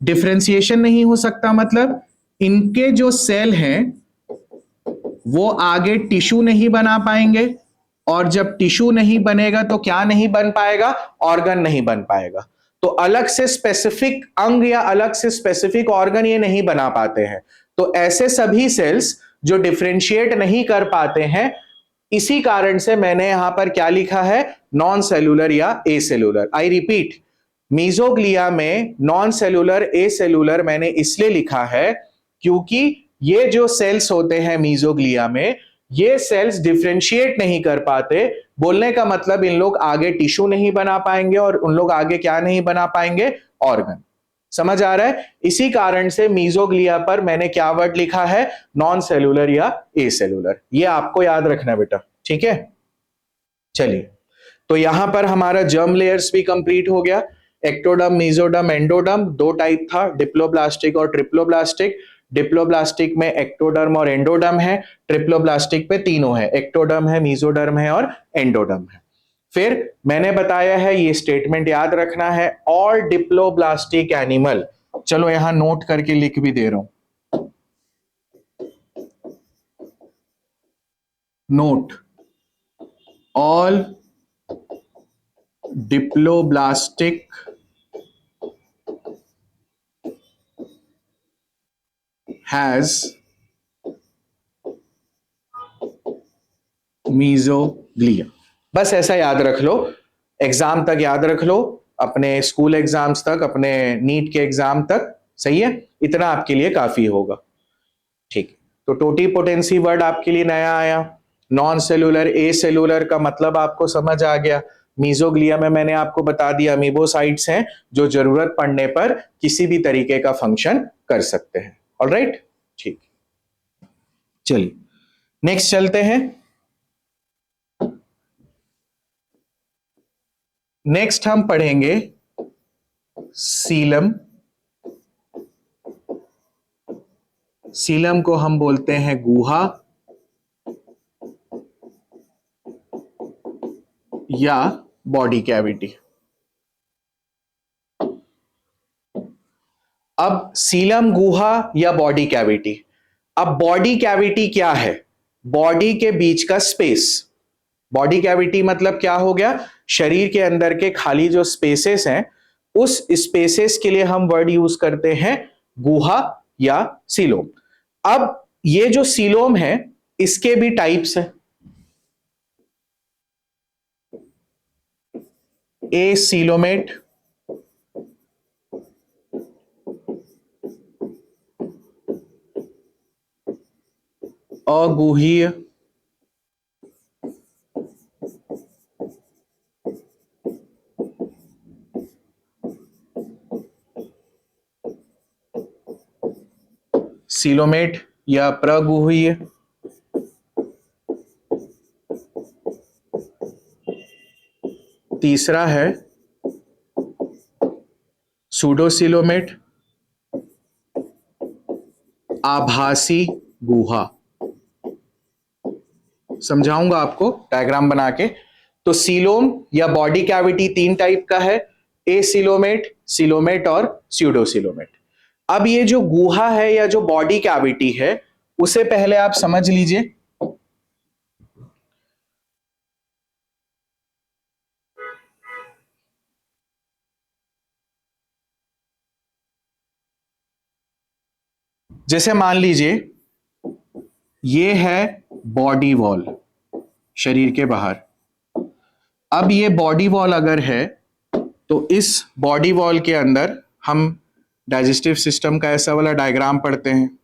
डिफरेंशिएशन नहीं हो सकता मतलब इनके जो सेल हैं वो आगे टिश्यू नहीं बना पाएंगे, और जब टिश्यू नहीं बनेगा तो क्या नहीं बन पाएगा? ऑर्गन नहीं बन पाएगा। तो अलग से स्पेसिफिक अंग या अलग से स्पेसिफिक ऑर्गन ये नहीं बना पाते हैं। तो ऐसे सभी सेल्स जो डिफरेंशिएट नहीं कर पाते हैं, इसी कारण से मैंने यहां पर क्या लिखा है? नॉन सेलुलर या ए सेलुलर। आई रिपीट, मीजोग्लिया में नॉन सेलुलर ए सेलुलर मैंने इसलिए लिखा है क्योंकि ये जो सेल्स होते हैं मीजोग्लिया में, ये सेल्स डिफरेंशिएट नहीं कर पाते। बोलने का मतलब इन लोग आगे टिश्यू नहीं बना पाएंगे, और उन लोग आगे क्या नहीं बना पाएंगे? ऑर्गन। समझ आ रहा है? इसी कारण से मीजोग्लिया पर मैंने क्या वर्ड लिखा है? नॉन सेलुलर या ए सेलुलर। ये आपको याद रखना बेटा, ठीक है? चलिए, तो यहां पर हमारा जर्म लेयर्स भी कंप्लीट हो गया। एक्टोडर्म, मेसोडर्म, एंडोडर्म, दो टाइप था, डिप्लोब्लास्टिक और ट्रिप्लोब्लास्टिक। डिप्लोब्लास्टिक में एक्टोडर्म और एंडोडर्म है, ट्रिप्लोब्लास्टिक पे तीनों है, एक्टोडर्म है, मेसोडर्म है और एंडोडर्म है। फिर मैंने बताया है, ये स्टेटमेंट याद रखना है, ऑल डिप्लोब्लास्टिक एनिमल, चलो यहां नोट करके लिख भी दे रहा हूं, note, all diploblastic has mesoglea. बस ऐसा याद रख लो, एग्जाम तक याद रख लो, अपने स्कूल एग्जाम्स तक, अपने नीट के एग्जाम तक। सही है? इतना आपके लिए काफी होगा। ठीक, तो टोटीपोटेंसी वर्ड आपके लिए नया आया। नॉन सेलुलर ए सेलुलर का मतलब आपको समझ आ गया। मीजोग्लिया में मैंने आपको बता दिया अमीबोसाइट्स हैं जो जरूरत पड़ने पर किसी भी तरीके का फंक्शन कर सकते हैं। ऑलराइट, ठीक, चलिए नेक्स्ट चलते हैं। नेक्स्ट हम पढ़ेंगे सीलम। सीलम को हम बोलते हैं गुहा या बॉडी कैविटी। अब सीलम, गुहा या बॉडी कैविटी। अब बॉडी कैविटी क्या है? बॉडी के बीच का स्पेस। बॉडी कैविटी मतलब क्या हो गया? शरीर के अंदर के खाली जो स्पेसेस हैं, उस स्पेसेस के लिए हम वर्ड यूज करते हैं गुहा या सीलोम। अब ये जो सीलोम है, इसके भी टाइप्स हैं। ए सीलोमेट, अगुहीय, सीलोमेट या प्रगुहीय, तीसरा है सूडोसीलोमेट, आभासी गुहा। समझाऊंगा आपको डायग्राम बना के। तो सीलोम या बॉडी कैविटी तीन टाइप का है, ए सीलोमेट, सीलोमेट और स्यूडोसीलोमेट। अब ये जो गुहा है या जो बॉडी कैविटी है, उसे पहले आप समझ लीजिए। जैसे मान लीजिए ये है बॉडी वॉल शरीर के बाहर। अब ये बॉडी वॉल अगर है तो इस बॉडी वॉल के अंदर हम डाइजेस्टिव सिस्टम का ऐसा वाला डायग्राम पढ़ते हैं।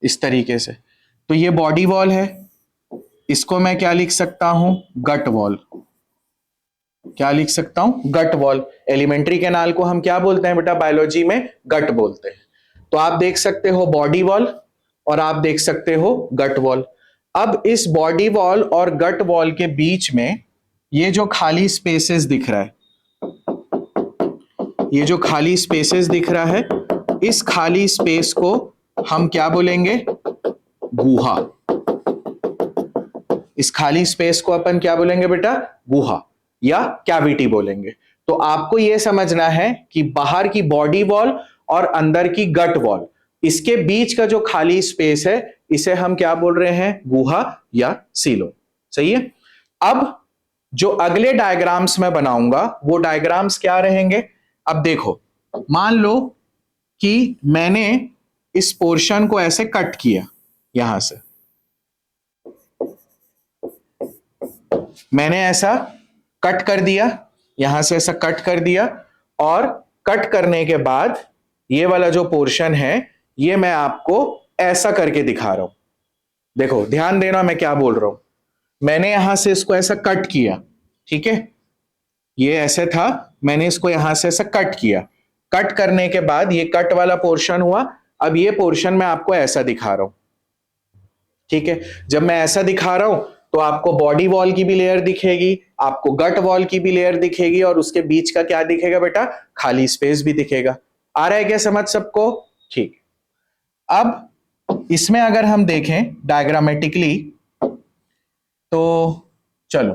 इस तरीके से। तो ये बॉडी वॉल है, इसको मैं क्या लिख सकता हूं? Gut wall. क्या लिख सकता हूं? Gut wall. एलिमेंट्री कैनाल को हम क्या बोलते हैं बेटा बायोलॉजी में? गट बोलते हैं। तो आप देख सकते हो बॉडी वॉल और आप देख सकते हो गट वॉल। अब इस बॉडी वॉल और गट वॉल के बीच में ये जो खाली स्पेसेस दिख रहा है, ये जो खाली स्पेसेस दिख रहा है, इस खाली स्पेस को हम क्या बोलेंगे? गुहा। इस खाली स्पेस को अपन क्या बोलेंगे बेटा? गुहा या कैविटी बोलेंगे। तो आपको यह समझना है कि बाहर की बॉडी वॉल और अंदर की गट वॉल, इसके बीच का जो खाली स्पेस है, इसे हम क्या बोल रहे हैं? गुहा या सीलोम। सही है। अब जो अगले डायग्राम्स मैं बनाऊंगा वो डायग्राम्स क्या रहेंगे? अब देखो, मान लो कि मैंने इस पोर्शन को ऐसे कट किया, यहां से मैंने ऐसा कट कर दिया, यहां से ऐसा कट कर दिया, और कट करने के बाद ये वाला जो पोर्शन है ये मैं आपको ऐसा करके दिखा रहा हूं। देखो ध्यान देना मैं क्या बोल रहा हूं। मैंने यहां से इसको ऐसा कट किया, ठीक है, ये ऐसे था, मैंने इसको यहां से ऐसा कट किया। कट करने के बाद ये कट वाला पोर्शन हुआ। अब ये पोर्शन मैं आपको ऐसा दिखा रहा हूं, ठीक है। जब मैं ऐसा दिखा रहा हूं तो आपको बॉडी वॉल की भी लेयर दिखेगी, आपको गट वॉल की भी लेयर दिखेगी, और उसके बीच का क्या दिखेगा बेटा? खाली स्पेस भी दिखेगा। आ रहा है क्या समझ सबको? ठीक। अब इसमें अगर हम देखें डायग्रामेटिकली, तो चलो,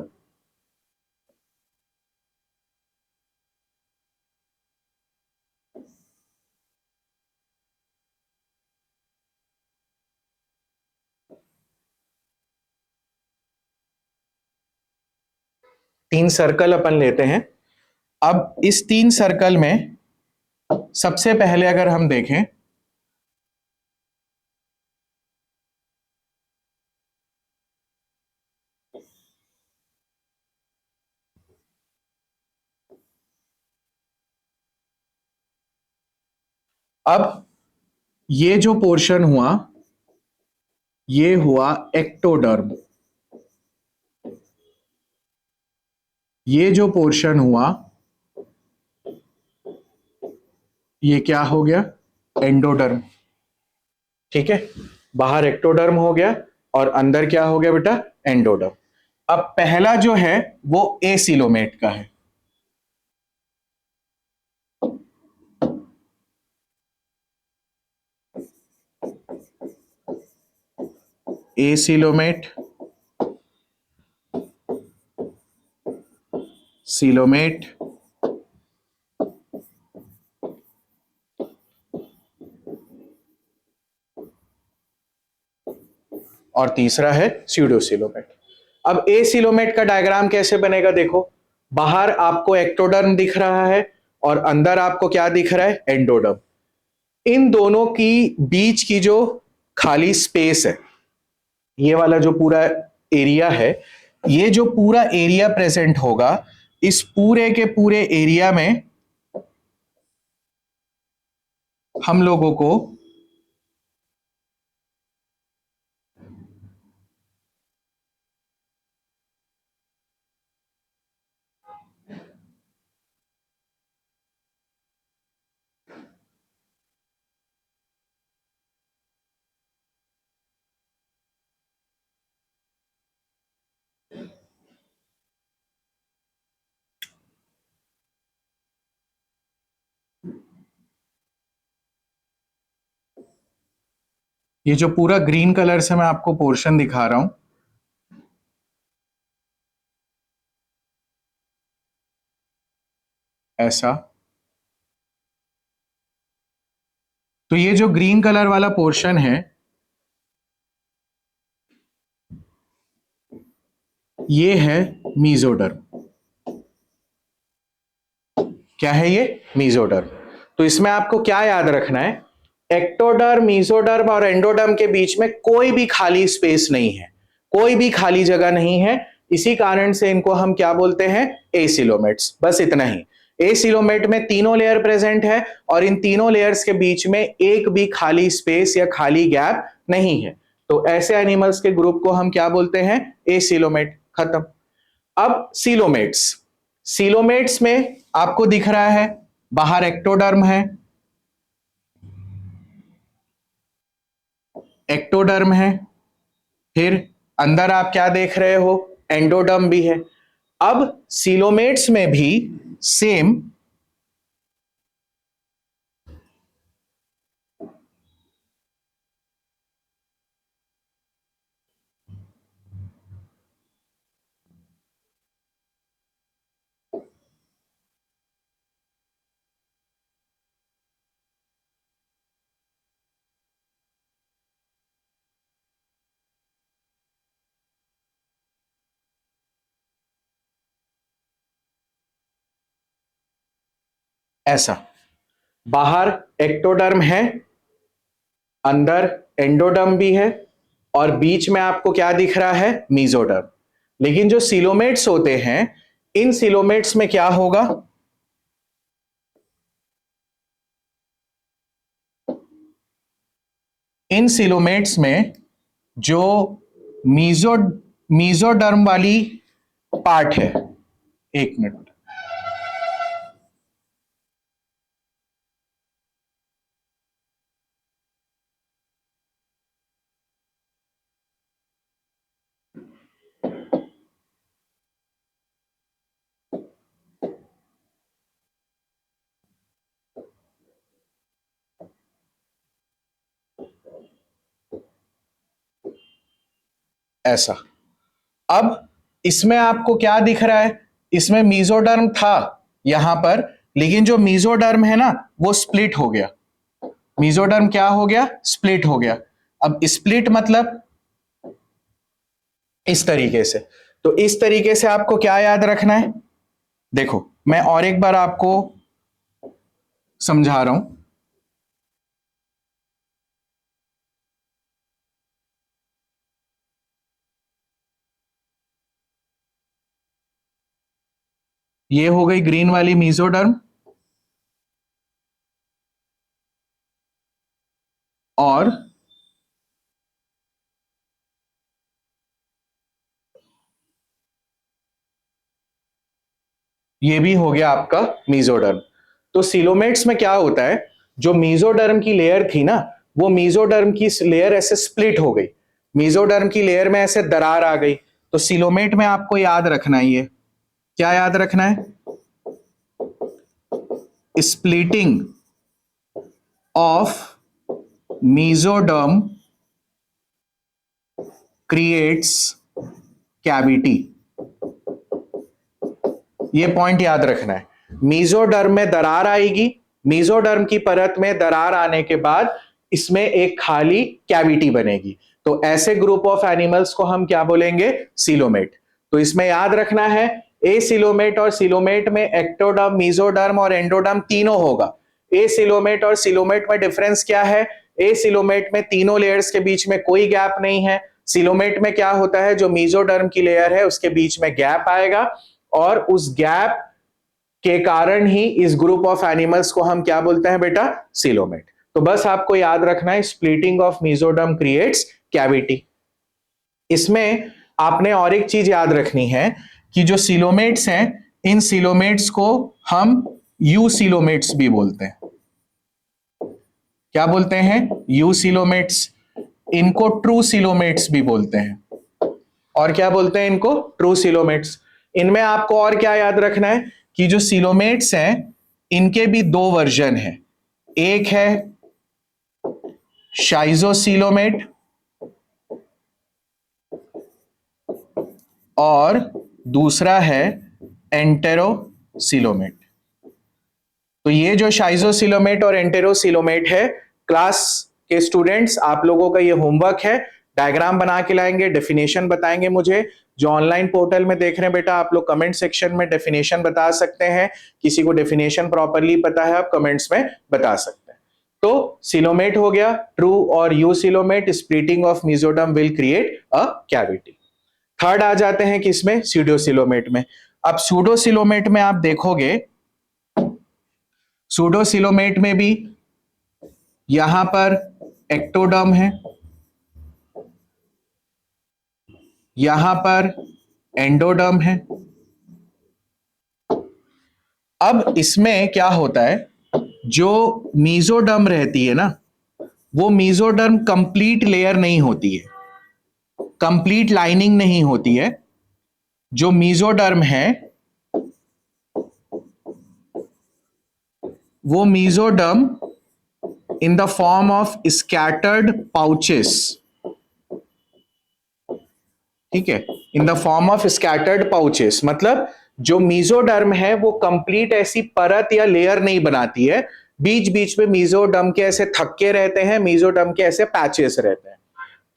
तीन सर्कल अपन लेते हैं। अब इस तीन सर्कल में सबसे पहले अगर हम देखें, अब ये जो पोर्शन हुआ ये हुआ एक्टोडर्म। ये जो पोर्शन हुआ ये क्या हो गया? एंडोडर्म। ठीक है, बाहर एक्टोडर्म हो गया और अंदर क्या हो गया बेटा? एंडोडर्म। अब पहला जो है वो एसिलोमेट का है। एसिलोमेट, सिलोमेट, और तीसरा है स्यूडोसिलोमेट। अब एसिलोमेट का डायग्राम कैसे बनेगा? देखो, बाहर आपको एक्टोडर्म दिख रहा है और अंदर आपको क्या दिख रहा है? एंडोडर्म। इन दोनों की बीच की जो खाली स्पेस है, ये वाला जो पूरा एरिया है, ये जो पूरा एरिया प्रेजेंट होगा, इस पूरे के पूरे एरिया में हम लोगों को ये जो पूरा ग्रीन कलर से मैं आपको पोर्शन दिखा रहा हूं, ऐसा, तो ये जो ग्रीन कलर वाला पोर्शन है ये है मीजोडर्म। क्या है ये? मीजोडर्म। तो इसमें आपको क्या याद रखना है? एक्टोडर्म, मीजोडर्म और एंडोडर्म के बीच में कोई भी खाली स्पेस नहीं है, कोई भी खाली जगह नहीं है। इसी कारण से इनको हम क्या बोलते हैं? एसिलोमेट्स। बस इतना ही। एसिलोमेट में तीनों लेयर प्रेजेंट है और इन तीनों लेयर्स के बीच में एक भी खाली स्पेस या खाली गैप नहीं है। तो ऐसे एनिमल्स के ग्रुप को हम क्या बोलते हैं? एसिलोमेट। खत्म। अब सीलोमेट्स। सीलोमेट्स में आपको दिख रहा है बाहर एक्टोडर्म है, एक्टोडर्म है, फिर अंदर आप क्या देख रहे हो? एंडोडर्म भी है। अब सीलोमेट्स में भी सेम ऐसा। बाहर एक्टोडर्म है, अंदर एंडोडर्म भी है, और बीच में आपको क्या दिख रहा है? मीजोडर्म। लेकिन जो सिलोमेट्स होते हैं, इन सिलोमेट्स में क्या होगा? इन सिलोमेट्स में जो मीजो मीजोडर्म वाली पार्ट है, एक मिनट, ऐसा। अब इसमें आपको क्या दिख रहा है? इसमें मीजोडर्म था यहां पर, लेकिन जो मीजोडर्म है ना, वो स्प्लिट हो गया। मीजोडर्म क्या हो गया? स्प्लिट हो गया। अब स्प्लिट मतलब इस तरीके से। तो इस तरीके से आपको क्या याद रखना है? देखो, मैं और एक बार आपको समझा रहा हूं। ये हो गई ग्रीन वाली मीजोडर्म, और ये भी हो गया आपका मीजोडर्म। तो सिलोमेट्स में क्या होता है? जो मीजोडर्म की लेयर थी ना, वो मीजोडर्म की लेयर ऐसे स्प्लिट हो गई, मीजोडर्म की लेयर में ऐसे दरार आ गई। तो सिलोमेट में आपको याद रखना है, ये क्या याद रखना है? Splitting of mesoderm creates cavity. ये पॉइंट याद रखना है। मीजोडर्म में दरार आएगी, मीजोडर्म की परत में दरार आने के बाद इसमें एक खाली कैविटी बनेगी। तो ऐसे ग्रुप ऑफ एनिमल्स को हम क्या बोलेंगे? सिलोमेट। तो इसमें याद रखना है, ए सिलोमेट और सिलोमेट में एक्टोडर्म, मीजोडर्म और एंडोडर्म तीनों होगा। ए सिलोमेट और सिलोमेट में डिफरेंस क्या है? ए सिलोमेट में तीनों लेयर्स के बीच में कोई गैप नहीं है। सिलोमेट में क्या होता है? जो मीजोडर्म की लेयर है उसके बीच में गैप आएगा, और उस गैप के कारण ही इस ग्रुप ऑफ एनिमल्स को हम क्या बोलते हैं बेटा? सिलोमेट। तो बस आपको याद रखना है, splitting of mesoderm creates cavity. इसमें आपने और एक चीज याद रखनी है कि जो सिलोमेट्स हैं, इन सिलोमेट्स को हम यू सिलोमेट्स भी बोलते हैं। क्या बोलते हैं? You coelomates. इनको ट्रू सिलोमेट्स भी बोलते हैं। और क्या बोलते हैं इनको? True coelomates. इनमें आपको और क्या याद रखना है कि जो सिलोमेट्स हैं, इनके भी दो वर्जन हैं। एक है शाइजोसिलोमेट और दूसरा है एंटेरोसिलोमेट। तो ये जो शाइजोसिलोमेट और एंटेरोसिलोमेट है, क्लास के स्टूडेंट्स, आप लोगों का ये होमवर्क है। डायग्राम बना के लाएंगे, डेफिनेशन बताएंगे मुझे। जो ऑनलाइन पोर्टल में देख रहे हैं बेटा, आप लोग कमेंट सेक्शन में डेफिनेशन बता सकते हैं। किसी को डेफिनेशन प्रॉपरली पता है, आप कमेंट्स में बता सकते हैं। तो सिलोमेट हो गया ट्रू और eucoelomate, splitting of mesoderm will create a cavity. Third आ जाते हैं किसमें? सूडोसिलोमेट में। अब सूडोसिलोमेट में आप देखोगे, सूडोसिलोमेट में भी यहां पर एक्टोडर्म है, यहां पर एंडोडर्म है। अब इसमें क्या होता है? जो मीजोडर्म रहती है ना, वो मीजोडर्म कंप्लीट लेयर नहीं होती है, कंप्लीट लाइनिंग नहीं होती है। जो मीजोडर्म है, वो mesoderm in the form of scattered pouches, ठीक है, in the form of scattered pouches, मतलब जो मीजोडर्म है वो कंप्लीट ऐसी परत या लेयर नहीं बनाती है, बीच बीच में मीजोडर्म के ऐसे थक्के रहते हैं, मीजोडर्म के ऐसे पैचेस रहते हैं।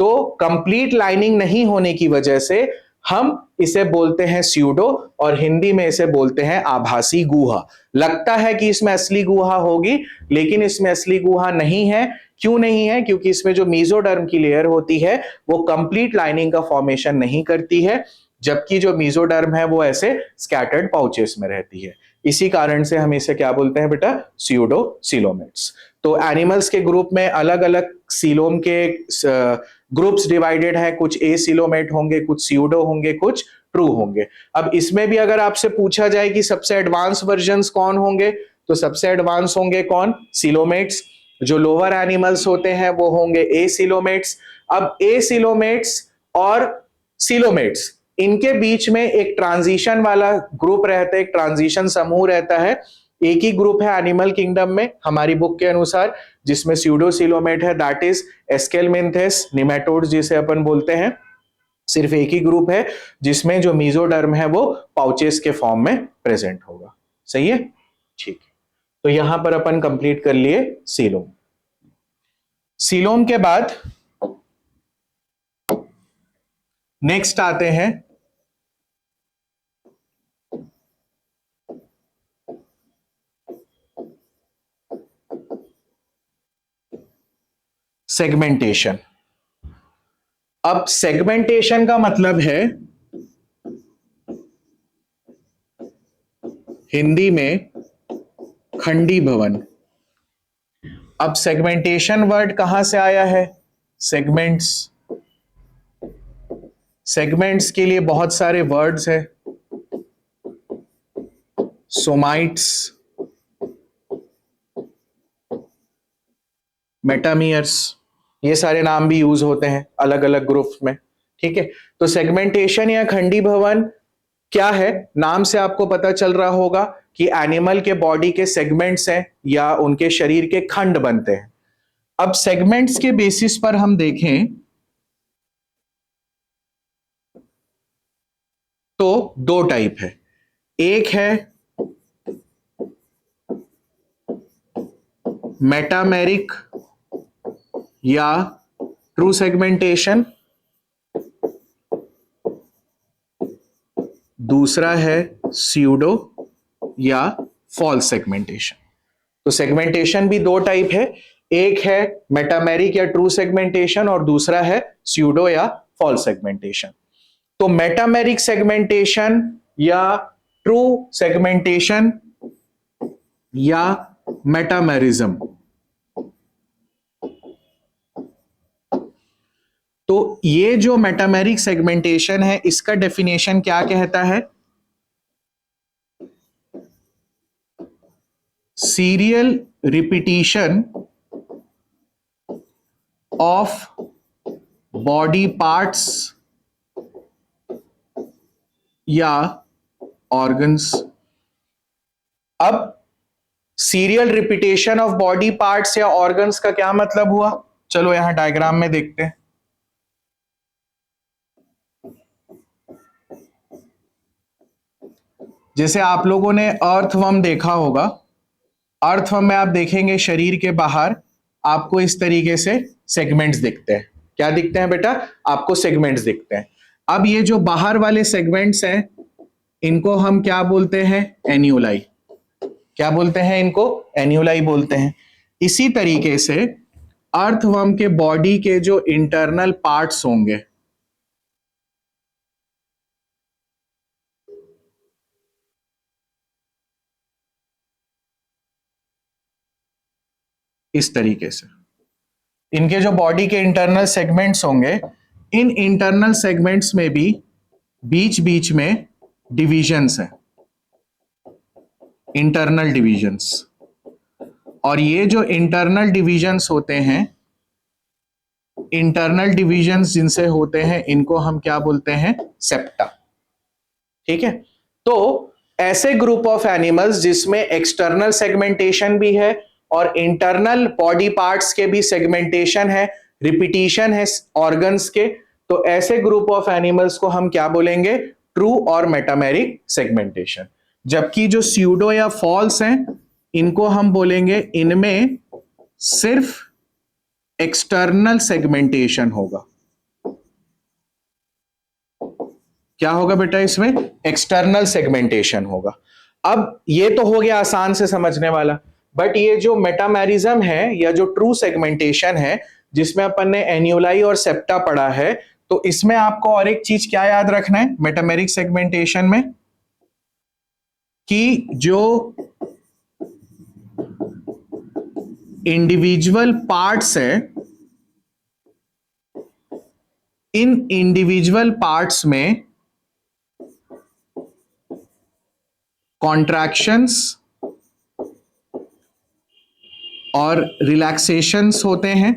तो कंप्लीट लाइनिंग नहीं होने की वजह से हम इसे बोलते हैं स्यूडो और हिंदी में इसे बोलते हैं आभासी गुहा। लगता है कि इसमें असली गुहा होगी, लेकिन इसमें असली गुहा नहीं है। क्यों नहीं है? क्योंकि इसमें जो मेसोडर्म की लेयर होती है वो कंप्लीट लाइनिंग का फॉर्मेशन नहीं करती है, जबकि जो मेसोडर्म है वो ऐसे स्कैटर्ड पाउचेस में रहती है। इसी कारण से हम इसे क्या बोलते हैं बेटा? Pseudo coelomates. तो एनिमल्स के ग्रुप में अलग अलग सीलोम के ग्रुप्स डिवाइडेड है, कुछ ए सीलोमेट होंगे, कुछ स्यूडो होंगे, कुछ ट्रू होंगे। अब इसमें भी अगर आपसे पूछा जाए कि सबसे एडवांस वर्जन्स कौन होंगे, तो सबसे एडवांस होंगे कौन? सीलोमेट्स। जो लोअर एनिमल्स होते हैं वो होंगे ए सीलोमेट्स। अब ए सीलोमेट्स और सीलोमेट्स, इनके बीच में एक ट्रांजिशन वाला ग्रुप रहता है, एक ट्रांजिशन समूह रहता है। एक ही ग्रुप है एनिमल किंगडम में हमारी बुक के अनुसार जिसमें स्यूडोसीलोमेट है, दैट इज एस्केलमिंथेस निमेटोड्स जिसे अपन बोलते हैं। सिर्फ एक ही ग्रुप है जिसमें जो मेसोडर्म है वो पाउचेस के फॉर्म में प्रेजेंट होगा। सही है? ठीक है। तो यहां पर अपन कंप्लीट कर लिए सीलोम। सीलोम के बाद नेक्स्ट आते हैं सेगमेंटेशन। अब सेगमेंटेशन का मतलब है हिंदी में खंडी भवन। अब सेगमेंटेशन वर्ड कहां से आया है? सेगमेंट्स। सेगमेंट्स के लिए बहुत सारे वर्ड्स हैं, सोमाइट्स, मेटामियर्स, ये सारे नाम भी यूज होते हैं अलग अलग ग्रुप में। ठीक है, तो सेगमेंटेशन या खंडी भवन क्या है? नाम से आपको पता चल रहा होगा कि एनिमल के बॉडी के सेगमेंट्स हैं या उनके शरीर के खंड बनते हैं। अब सेगमेंट्स के बेसिस पर हम देखें तो दो टाइप है। एक है मेटामेरिक या ट्रू सेगमेंटेशन, दूसरा है स्यूडो या फॉल्स सेगमेंटेशन। तो सेगमेंटेशन भी दो टाइप है, एक है मेटामेरिक या ट्रू सेगमेंटेशन और दूसरा है स्यूडो या फॉल्स सेगमेंटेशन। तो मेटामेरिक सेगमेंटेशन या ट्रू सेगमेंटेशन या मेटामेरिज्म, तो ये जो मेटामेरिक सेगमेंटेशन है इसका डेफिनेशन क्या कहता है? Serial repetition of body parts या ऑर्गन्स। अब serial repetition of body parts या ऑर्गन्स का क्या मतलब हुआ? चलो यहां डायग्राम में देखते हैं। जैसे आप लोगों ने अर्थवर्म देखा होगा, अर्थवर्म में आप देखेंगे शरीर के बाहर आपको इस तरीके से सेगमेंट्स दिखते हैं। क्या दिखते हैं बेटा? आपको सेगमेंट्स दिखते हैं। अब ये जो बाहर वाले सेगमेंट्स हैं इनको हम क्या बोलते हैं? एन्यूलाई। क्या बोलते हैं इनको? एन्यूलाई बोलते हैं। इसी तरीके से अर्थवर्म के बॉडी के जो इंटरनल पार्ट्स होंगे, इस तरीके से इनके जो बॉडी के इंटरनल सेगमेंट्स होंगे, इन इंटरनल सेगमेंट्स में भी बीच बीच में डिविजन्स हैं, इंटरनल डिविजन्स। और ये जो इंटरनल डिविजन्स होते हैं, इंटरनल डिविजन्स जिनसे होते हैं इनको हम क्या बोलते हैं? सेप्टा। ठीक है, तो ऐसे ग्रुप ऑफ एनिमल्स जिसमें एक्सटर्नल सेगमेंटेशन भी है और इंटरनल बॉडी पार्ट्स के भी सेगमेंटेशन है, रिपीटिशन है ऑर्गन्स के, तो ऐसे ग्रुप ऑफ एनिमल्स को हम क्या बोलेंगे? ट्रू और मेटामेरिक सेगमेंटेशन। जबकि जो स्यूडो या फॉल्स हैं इनको हम बोलेंगे इनमें सिर्फ एक्सटर्नल सेगमेंटेशन होगा। क्या होगा बेटा इसमें? एक्सटर्नल सेगमेंटेशन होगा। अब ये तो हो गया आसान से समझने वाला, बट ये जो मेटामेरिज्म है या जो ट्रू सेगमेंटेशन है जिसमें अपन ने एन्यूलाई और सेप्टा पढ़ा है, तो इसमें आपको और एक चीज क्या याद रखना है मेटामेरिक सेगमेंटेशन में, कि जो इंडिविजुअल पार्ट्स है, इन इंडिविजुअल पार्ट्स में कॉन्ट्रैक्शंस और रिलैक्सेशंस होते हैं।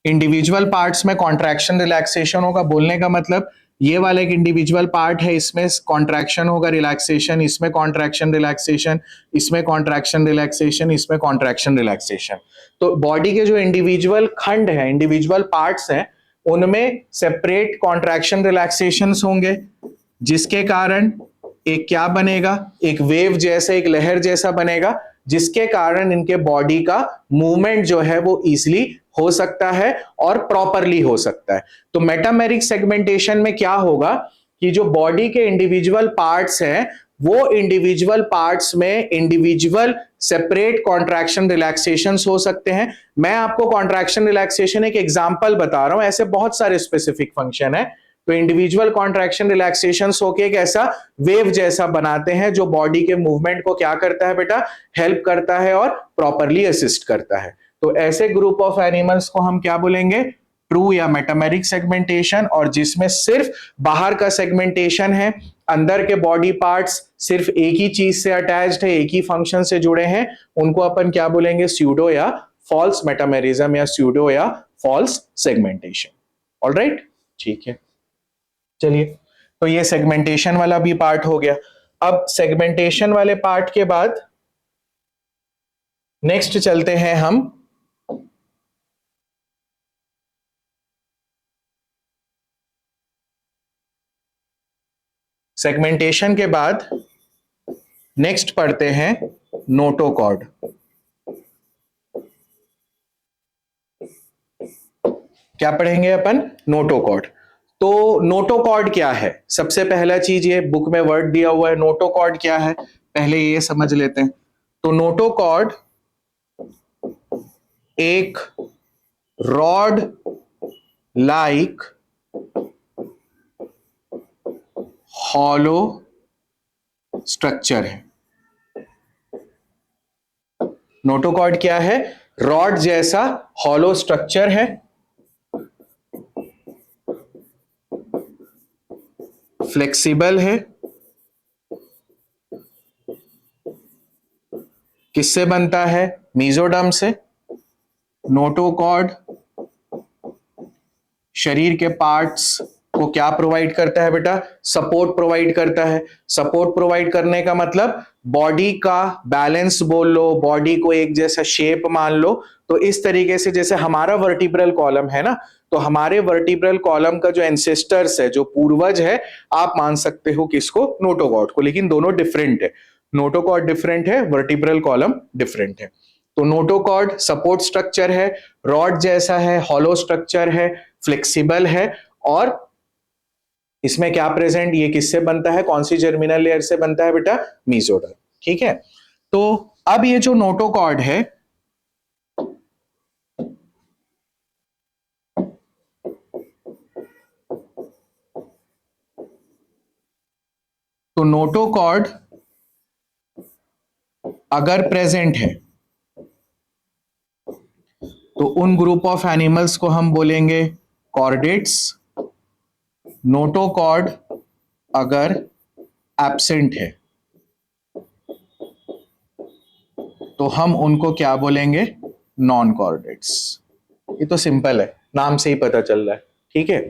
इंडिविजुअल पार्ट्स में कॉन्ट्रैक्शन रिलैक्सेशन होगा, बोलने का मतलब ये वाला एक इंडिविजुअल पार्ट है, इसमें कॉन्ट्रैक्शन होगा रिलैक्सेशन, इसमें कॉन्ट्रैक्शन रिलैक्सेशन, इसमें कॉन्ट्रैक्शन रिलैक्सेशन, इसमें कॉन्ट्रैक्शन रिलैक्सेशन। तो बॉडी के जो इंडिविजुअल खंड है, इंडिविजुअल पार्ट्स हैं, उनमें सेपरेट कॉन्ट्रैक्शन रिलैक्सेशंस होंगे, जिसके कारण एक क्या बनेगा, एक वेव जैसे, एक लहर जैसा बनेगा, जिसके कारण इनके बॉडी का मूवमेंट जो है वो इजीली हो सकता है और प्रॉपरली हो सकता है। तो मेटामेरिक सेगमेंटेशन में क्या होगा कि जो बॉडी के इंडिविजुअल पार्ट्स हैं, वो इंडिविजुअल पार्ट्स में इंडिविजुअल सेपरेट कॉन्ट्रैक्शन रिलैक्सेशंस हो सकते हैं। मैं आपको कॉन्ट्रैक्शन रिलैक्सेशन एक एग्जांपल बता रहा हूं, ऐसे बहुत सारे स्पेसिफिक फंक्शन है। तो इंडिविजुअल कॉन्ट्रैक्शन रिलैक्सेशंस होके एक ऐसा वेव जैसा बनाते हैं जो बॉडी के मूवमेंट को क्या करता है बेटा, हेल्प करता है और प्रॉपरली असिस्ट करता है। तो ऐसे ग्रुप ऑफ एनिमल्स को हम क्या बोलेंगे, ट्रू या मेटामेरिक सेगमेंटेशन, और जिसमें सिर्फ बाहर का सेगमेंटेशन है, अंदर के बॉडी पार्ट्स सिर्फ एक ही चीज से अटैच्ड है, एक ही फंक्शन से जुड़े हैं, उनको अपन क्या बोलेंगे, स्यूडो या फॉल्स मेटामेरिज्म या स्यूडो या फॉल्स सेगमेंटेशन। ऑलराइट, ठीक है, चलिए। तो ये सेगमेंटेशन वाला भी पार्ट हो गया। अब सेगमेंटेशन वाले पार्ट के बाद नेक्स्ट चलते हैं हम सेगमेंटेशन के बाद नेक्स्ट पढ़ते हैं नोटोकॉर्ड। क्या पढ़ेंगे अपन, नोटोकॉर्ड। तो नोटोकॉर्ड क्या है, सबसे पहला चीज, ये बुक में वर्ड दिया हुआ है, नोटोकॉर्ड क्या है पहले ये समझ लेते हैं। तो नोटोकॉर्ड एक रॉड लाइक हॉलो स्ट्रक्चर है। नोटोकॉर्ड क्या है, रॉड जैसा हॉलो स्ट्रक्चर है, फ्लेक्सिबल है, किससे बनता है, मीजोडर्म से। नोटोकॉर्ड शरीर के पार्ट्स को क्या प्रोवाइड करता है बेटा, सपोर्ट प्रोवाइड करता है। सपोर्ट प्रोवाइड करने का मतलब बॉडी का बैलेंस बोल लो, बॉडी को एक जैसा शेप मान लो। तो इस तरीके से जैसे हमारा वर्टिब्रल कॉलम है ना, तो हमारे वर्टिब्रल कॉलम का जो एंसेस्टर्स है, जो पूर्वज है, आप मान सकते हो किसको, नोटोकॉर्ड को, लेकिन दोनों डिफरेंट है। नोटोकॉर्ड डिफरेंट है, वर्टिब्रल कॉलम डिफरेंट है। तो नोटोकॉर्ड सपोर्ट स्ट्रक्चर है, रॉड जैसा है, हॉलो स्ट्रक्चर है, फ्लेक्सिबल है, और इसमें क्या प्रेजेंट, ये किससे बनता है, कौन सी जर्मिनल लेयर से बनता है बेटा, मीजोडर्म। ठीक है। तो अब ये जो नोटोकॉर्ड है, तो नोटोकॉर्ड अगर प्रेजेंट है तो उन ग्रुप ऑफ एनिमल्स को हम बोलेंगे कॉर्डेट्स। नोटोकॉर्ड अगर एब्सेंट है तो हम उनको क्या बोलेंगे, नॉन कॉर्डेट्स। ये तो सिंपल है, नाम से ही पता चल रहा है। ठीक है।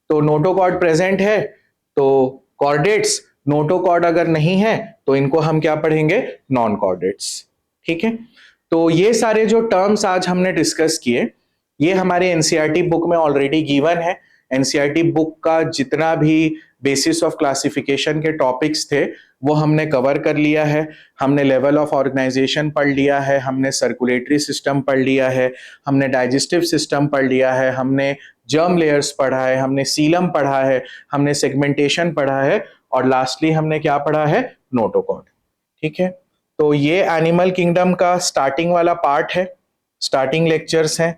तो नोटोकॉर्ड प्रेजेंट है तो कॉर्डेट्स, नोटोकॉर्ड अगर नहीं है तो इनको हम क्या पढ़ेंगे, नॉन कॉर्डेट्स। ठीक है। तो ये सारे जो टर्म्स आज हमने डिस्कस किए, ये हमारे एनसीईआरटी बुक में ऑलरेडी गिवन है। एनसीईआरटी बुक का जितना भी बेसिस ऑफ क्लासिफिकेशन के टॉपिक्स थे वो हमने कवर कर लिया है। हमने लेवल ऑफ ऑर्गेनाइजेशन पढ़ लिया है, हमने सर्कुलेटरी सिस्टम पढ़ लिया है, हमने डाइजेस्टिव सिस्टम पढ़ लिया है, हमने जर्म लेयर्स पढ़ा है, हमने सीलम पढ़ा है, हमने सेगमेंटेशन पढ़ा है, और लास्टली हमने क्या पढ़ा है, नोटोकॉर्ड। ठीक है, तो ये एनिमल किंगडम का स्टार्टिंग वाला पार्ट है, स्टार्टिंग लेक्चर्स हैं,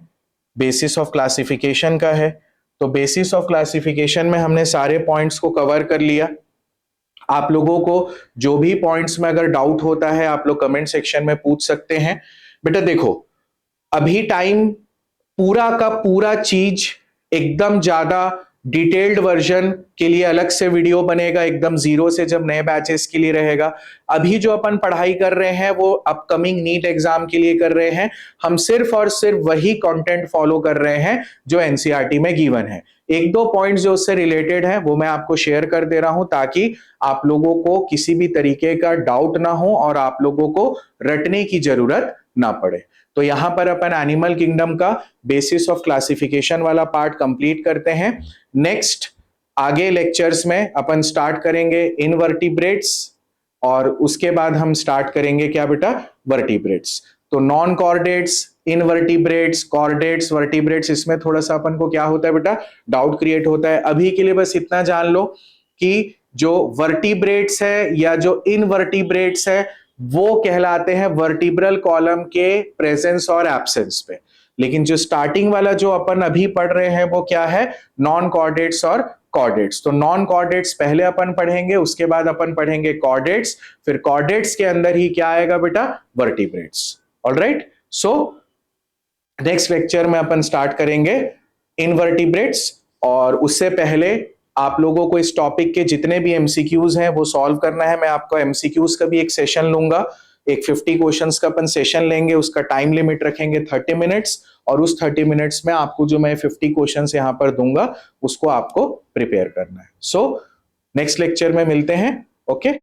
बेसिस ऑफ क्लासिफिकेशन का है। तो बेसिस ऑफ क्लासिफिकेशन में हमने सारे पॉइंट्स को कवर कर लिया। आप लोगों को जो भी पॉइंट्स में अगर डाउट होता है आप लोग कमेंट सेक्शन में पूछ सकते हैं। बेटा देखो, अभी टाइम पूरा का पूरा चीज एकदम ज्यादा डिटेल्ड वर्जन के लिए अलग से वीडियो बनेगा, एकदम जीरो से जब नए बैचेस के लिए रहेगा। अभी जो अपन पढ़ाई कर रहे हैं वो अपकमिंग नीट एग्जाम के लिए कर रहे हैं। हम सिर्फ और सिर्फ वही कंटेंट फॉलो कर रहे हैं जो एनसीईआरटी में गिवन है। एक दो पॉइंट्स जो उससे रिलेटेड है वो मैं आपको शेयर कर दे रहा हूं ताकि आप लोगों को किसी भी तरीके का डाउट ना हो और आप लोगों को रटने की जरूरत ना पड़े। तो यहां पर अपन एनिमल किंगडम का बेसिस ऑफ क्लासिफिकेशन वाला पार्ट कंप्लीट करते हैं। नेक्स्ट आगे लेक्चर्स में अपन स्टार्ट करेंगे इनवर्टिब्रेट्स, और उसके बाद हम स्टार्ट करेंगे क्या बेटा, वर्टिब्रेट्स। तो non chordates, invertebrates, chordates, vertebrates, इसमें थोड़ा सा अपन को क्या होता है बेटा, डाउट क्रिएट होता है। अभी के लिए बस इतना जान लो कि जो वर्टिब्रेट्स है या जो इनवर्टिब्रेट्स है वो कहलाते हैं वर्टिब्रल कॉलम के प्रेजेंस और एब्सेंस पे, लेकिन जो स्टार्टिंग वाला जो अपन अभी पढ़ रहे हैं वो क्या है, नॉन कॉर्डेट्स और कॉर्डेट्स। तो नॉन कॉर्डेट्स पहले अपन पढ़ेंगे, उसके बाद अपन पढ़ेंगे कॉर्डेट्स, फिर कॉर्डेट्स के अंदर ही क्या आएगा बेटा, vertebrates. Alright, so next lecture में अपन स्टार्ट करेंगे इनवर्टिब्रेट्स, और उससे पहले आप लोगों को इस टॉपिक के जितने भी एमसीक्यूज हैं वो सॉल्व करना है। मैं आपको एमसीक्यूज का भी एक सेशन लूंगा, एक 50 क्वेश्चंस का अपन सेशन लेंगे, उसका टाइम लिमिट रखेंगे 30 मिनट्स, और उस 30 मिनट्स में आपको जो मैं 50 क्वेश्चंस यहां पर दूंगा उसको आपको प्रिपेयर करना है। सो नेक्स्ट लेक्चर में मिलते हैं। ओके।